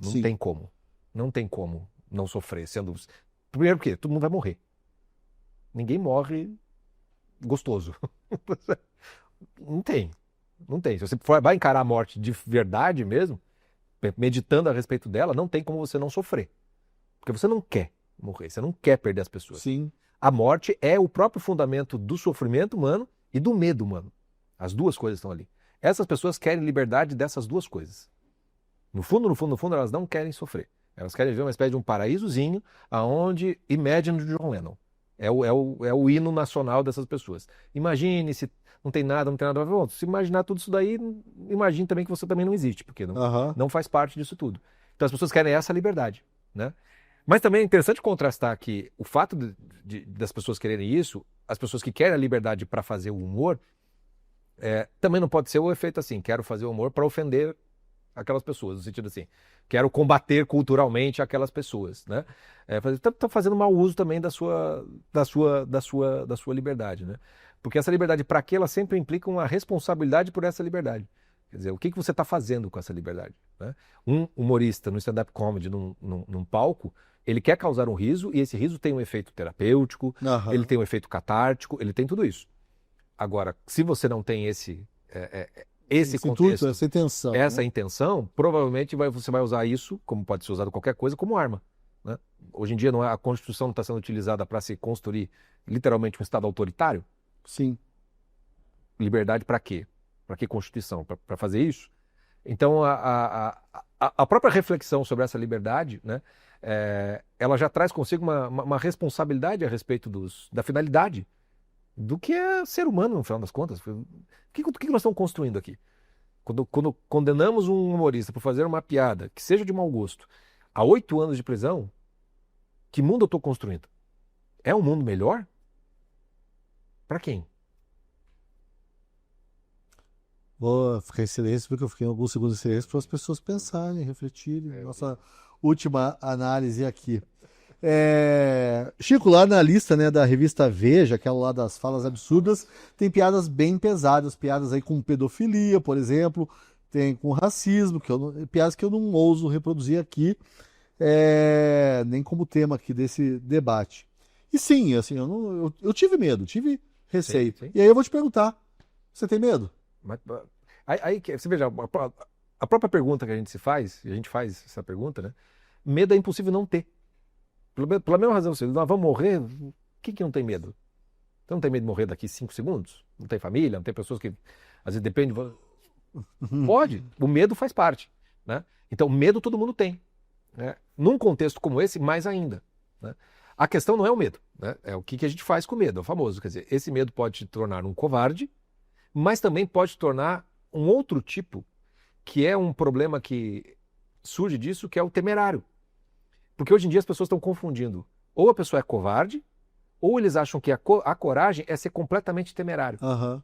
Não Sim. tem como. Não tem como não sofrer. Primeiro porque todo mundo vai morrer. Ninguém morre gostoso. Não tem. Não tem. Se você vai encarar a morte de verdade mesmo, meditando a respeito dela, não tem como você não sofrer. Porque você não quer morrer, você não quer perder as pessoas. Sim. A morte é o próprio fundamento do sofrimento humano e do medo humano. As duas coisas estão ali. Essas pessoas querem liberdade dessas duas coisas. No fundo, elas não querem sofrer. Elas querem ver uma espécie de um paraísozinho aonde Imagine de John Lennon. É o hino nacional dessas pessoas. Imagine se não tem nada. Bom, se imaginar tudo isso daí, imagine também que você também não existe, porque não faz parte disso tudo. Então as pessoas querem essa liberdade, né? Mas também é interessante contrastar que o fato das pessoas quererem isso, as pessoas que querem a liberdade para fazer o humor, também não pode ser o efeito assim, quero fazer o humor para ofender aquelas pessoas, no sentido assim, quero combater culturalmente aquelas pessoas, né? Tá fazendo mau uso também da sua liberdade, né? Porque essa liberdade, para quê? Ela sempre implica uma responsabilidade por essa liberdade. Quer dizer, o que você está fazendo com essa liberdade, né? Um humorista no stand-up comedy, num palco, ele quer causar um riso e esse riso tem um efeito terapêutico, ele tem um efeito catártico, ele tem tudo isso. Agora, se você não tem esse contexto, essa intenção, provavelmente você vai usar isso, como pode ser usado qualquer coisa, como arma, né? Hoje em dia a Constituição não está sendo utilizada para se construir literalmente um Estado autoritário? Sim. Liberdade para quê? Para que Constituição? Para fazer isso? Então, a própria reflexão sobre essa liberdade, né, ela já traz consigo uma responsabilidade a respeito da finalidade do que é ser humano, no final das contas. O que nós estamos construindo aqui? Quando condenamos um humorista por fazer uma piada que seja de mau gosto a 8 anos de prisão, que mundo eu estou construindo? É um mundo melhor? Para quem? Vou ficar em silêncio, porque eu fiquei alguns segundos em silêncio para as pessoas pensarem, refletirem. Nossa última análise aqui. Chico, lá na lista, né, da revista Veja, aquela lá das falas absurdas, tem piadas bem pesadas, piadas aí com pedofilia, por exemplo, tem com racismo, piadas que eu não ouso reproduzir aqui, nem como tema aqui desse debate. E sim, assim, eu tive medo, tive receio. Sim. E aí eu vou te perguntar, você tem medo? Mas, aí você veja, a própria pergunta que a gente faz essa pergunta, né? Medo é impossível não ter. Pela mesma razão, nós vamos morrer, o que não tem medo? Você não tem medo de morrer daqui 5 segundos? Não tem família, não tem pessoas que às vezes depende. Pode, o medo faz parte, né? Então, medo todo mundo tem, né? Num contexto como esse, mais ainda, né? A questão não é o medo, né? É o que a gente faz com o medo, é o famoso. Quer dizer, esse medo pode te tornar um covarde, mas também pode te tornar um outro tipo, que é um problema que surge disso, que é o temerário. Porque hoje em dia as pessoas estão confundindo. Ou a pessoa é covarde, ou eles acham que a coragem é ser completamente temerário. Uhum.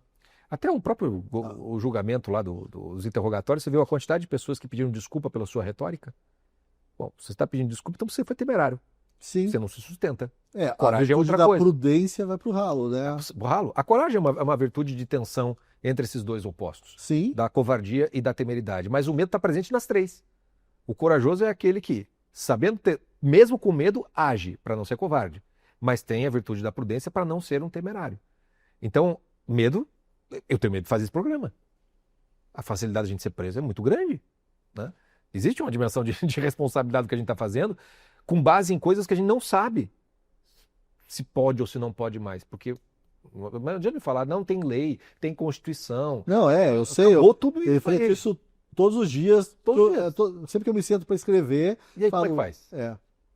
Até o próprio o julgamento lá dos interrogatórios, você viu a quantidade de pessoas que pediram desculpa pela sua retórica? Bom, você está pedindo desculpa, então você foi temerário. Sim. Você não se sustenta. A coragem é outra coisa. A prudência vai pro ralo, né? Pro ralo. A coragem é uma virtude de tensão entre esses dois opostos, Sim. da covardia e da temeridade. Mas o medo está presente nas três. O corajoso é aquele que, sabendo ter, mesmo com medo, age para não ser covarde, mas tem a virtude da prudência para não ser um temerário. Então, medo, eu tenho medo de fazer esse programa. A facilidade de a gente ser preso é muito grande, né? Existe uma dimensão de responsabilidade do que a gente está fazendo com base em coisas que a gente não sabe se pode ou se não pode mais. Porque não adianta me falar, não tem lei, tem Constituição. Não, eu sei. Acabou tudo Eu enfrento isso todos os dias. Sempre que eu me sento para escrever. E aí, como é que faz?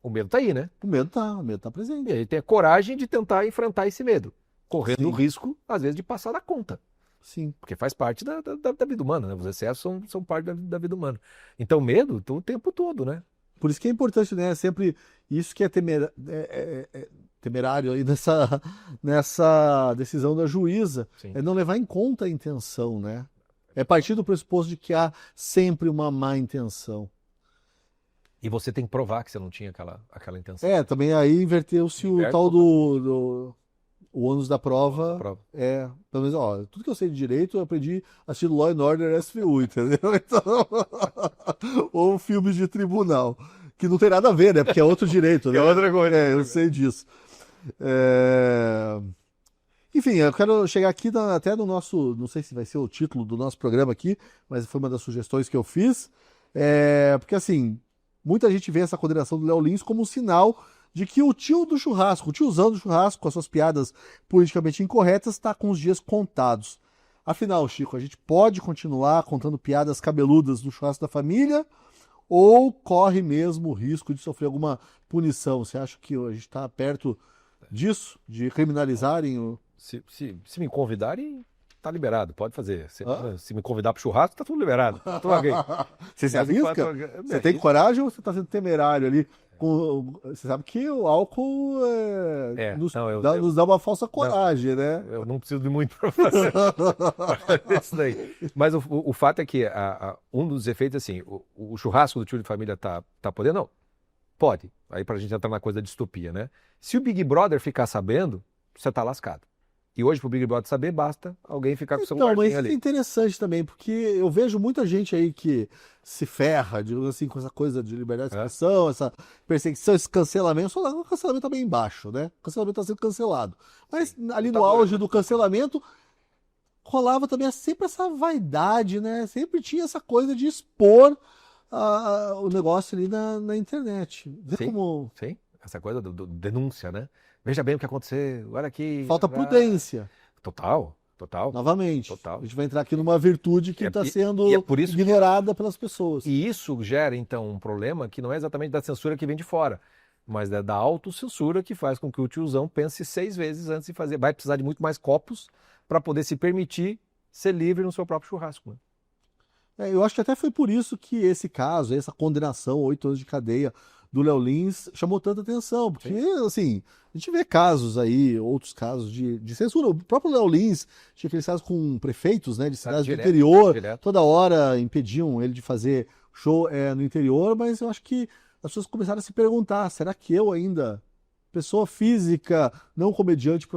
O medo tá aí, né? O medo tá presente. E aí tem a coragem de tentar enfrentar esse medo, correndo o risco, às vezes, de passar da conta. Sim. Porque faz parte da vida humana, né? Os excessos são parte da vida humana. Então, medo, o tempo todo, né? Por isso que é importante, né? Sempre isso que é temerário aí nessa decisão da juíza. Sim. É não levar em conta a intenção, né? É partir do pressuposto de que há sempre uma má intenção. E você tem que provar que você não tinha aquela intenção. Também aí inverteu-se o tal do o ônus da prova. Pelo menos, tudo que eu sei de direito eu aprendi assistindo Law and Order SVU, entendeu? Então, ou filmes de tribunal, que não tem nada a ver, né? Porque é outro direito, né? É outra coisa. Eu sei disso. Enfim, eu quero chegar aqui até no nosso, não sei se vai ser o título do nosso programa aqui, mas foi uma das sugestões que eu fiz, porque assim, muita gente vê essa condenação do Léo Lins como um sinal de que o tio do churrasco, o tiozão do churrasco, com as suas piadas politicamente incorretas, está com os dias contados. Afinal, Chico, a gente pode continuar contando piadas cabeludas do churrasco da família ou corre mesmo o risco de sofrer alguma punição? Você acha que a gente está perto disso, de criminalizarem o... Se me convidarem, tá liberado, pode fazer. Se me convidar pro churrasco, tá tudo liberado. Você se arrisca? Você tem coragem ou você está sendo temerário ali? Você sabe que o álcool nos dá uma falsa coragem, né? Eu não preciso de muito para fazer isso daí. Mas o fato é que um dos efeitos, assim, o churrasco do tio de família tá podendo? Não, pode. Aí pra gente entrar na coisa da distopia, né? Se o Big Brother ficar sabendo, você tá lascado. E hoje, pro Big Brother saber, basta alguém ficar com o celularzinho ali. Mas é interessante também, porque eu vejo muita gente aí que se ferra, digamos assim, com essa coisa de liberdade de expressão, essa perseguição, esse cancelamento. Só o cancelamento tá bem embaixo, né? O cancelamento tá sendo cancelado. Mas ali no auge do cancelamento, rolava também sempre essa vaidade, né? Sempre tinha essa coisa de expor o negócio ali na internet. Sim, essa coisa do denúncia, né? Veja bem o que aconteceu, olha aqui. Falta prudência. Total. Novamente. Total. A gente vai entrar aqui numa virtude que está sendo ignorada pelas pessoas. E isso gera, então, um problema que não é exatamente da censura que vem de fora, mas da autocensura que faz com que o tiozão pense 6 vezes antes de fazer. Vai precisar de muito mais copos para poder se permitir ser livre no seu próprio churrasco. Né? Eu acho que até foi por isso que esse caso, essa condenação, 8 anos de cadeia, do Léo Lins chamou tanta atenção, porque, assim, a gente vê casos aí, outros casos de censura. O próprio Léo Lins tinha aqueles casos com prefeitos, né, de cidades do interior, toda hora impediam ele de fazer show no interior, mas eu acho que as pessoas começaram a se perguntar, será que eu ainda, pessoa física, não comediante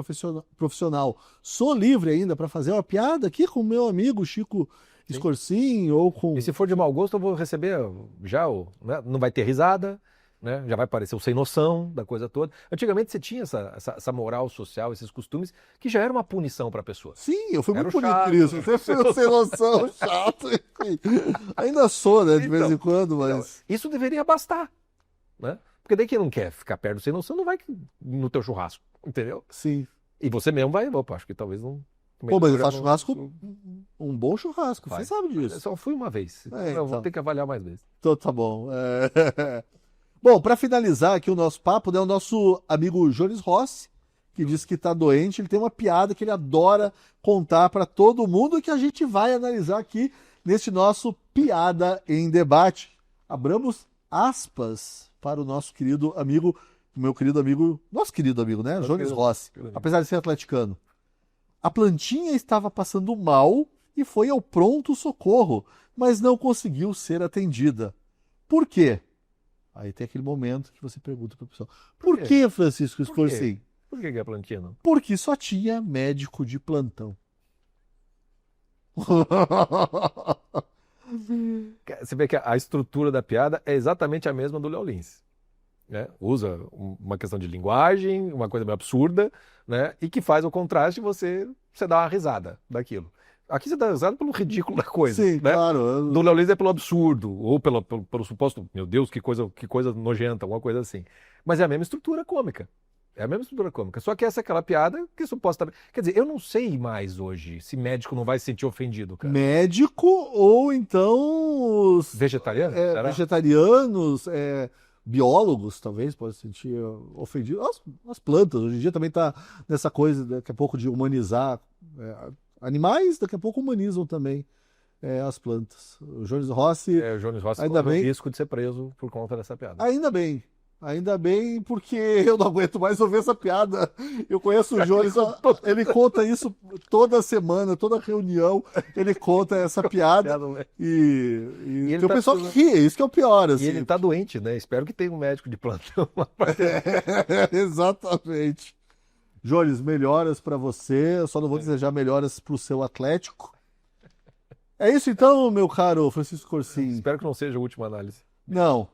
profissional, sou livre ainda para fazer uma piada aqui com o meu amigo Chico Scorsin, ou com... E se for de mau gosto, eu vou receber já, né? Não vai ter risada, né? Já vai parecer o sem noção da coisa toda. Antigamente você tinha essa moral social, esses costumes, que já era uma punição para a pessoa. Sim, eu fui muito punido por isso. Você foi o sem noção, chato, enfim. Ainda sou, né, de vez em quando, mas... Isso deveria bastar, né? Porque daí quem não quer ficar perto do sem noção não vai no teu churrasco, entendeu? Sim. E você mesmo vai, acho que talvez não... Pô, mas eu faço churrasco, um bom churrasco, você sabe disso. Eu só fui uma vez, eu vou ter que avaliar mais vezes. Então tá bom. Bom, para finalizar aqui o nosso papo, né, o nosso amigo Jones Rossi, que disse que tá doente, ele tem uma piada que ele adora contar para todo mundo e que a gente vai analisar aqui neste nosso Piada em Debate. Abramos aspas para o nosso querido amigo, nosso querido amigo, né, Jones Rossi, apesar de ser atleticano. A plantinha estava passando mal e foi ao pronto socorro, mas não conseguiu ser atendida. Por quê? Aí tem aquele momento que você pergunta para o pessoal, por que, Francisco Scorsin? Por que a plantinha não? Porque só tinha médico de plantão. Você vê que a estrutura da piada é exatamente a mesma do Léo Lins, né? Usa uma questão de linguagem, uma coisa meio absurda, né? E que faz o contraste de você dar uma risada daquilo. Aqui você dá risada pelo ridículo da coisa, Sim, né? claro. Do Léo Lins é pelo absurdo, ou pelo suposto, meu Deus, que coisa nojenta, alguma coisa assim. Mas é a mesma estrutura cômica. É a mesma estrutura cômica. Só que essa é aquela piada que supostamente. Quer dizer, eu não sei mais hoje se médico não vai se sentir ofendido, cara. Médico ou então os Vegetariano? Será? vegetarianos, biólogos talvez podem se sentir ofendidos. As plantas, hoje em dia também está nessa coisa daqui a pouco de humanizar animais, daqui a pouco humanizam também as plantas. O Jones Rossi, O Jones Rossi ainda corre o bem, risco de ser preso por conta dessa piada. ainda bem, porque eu não aguento mais ouvir essa piada. Eu conheço o Jones, ele conta isso toda semana, toda reunião, ele conta essa piada. E ele tem o tá pessoal que precisando- ri, isso que é o pior, E assim. ele tá doente, né? Espero que tenha um médico de plantão. Exatamente. Jones, melhoras pra você. Eu só não vou desejar melhoras pro seu Atlético. É isso então, meu caro Francisco Corsim. Espero que não seja a última análise. Não,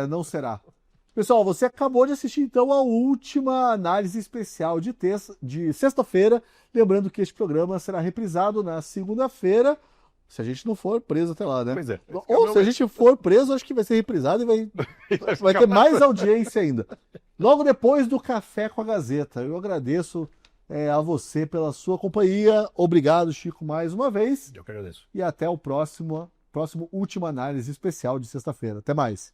não será. Pessoal, você acabou de assistir então a última análise especial de sexta-feira. Lembrando que este programa será reprisado na segunda-feira, se a gente não for preso até lá, né? Pois é. Ou se a gente for preso, acho que vai ser reprisado e vai ter mais audiência ainda. Logo depois do Café com a Gazeta. Eu agradeço a você pela sua companhia. Obrigado, Chico, mais uma vez. Eu que agradeço. E até o próximo última análise especial de sexta-feira. Até mais.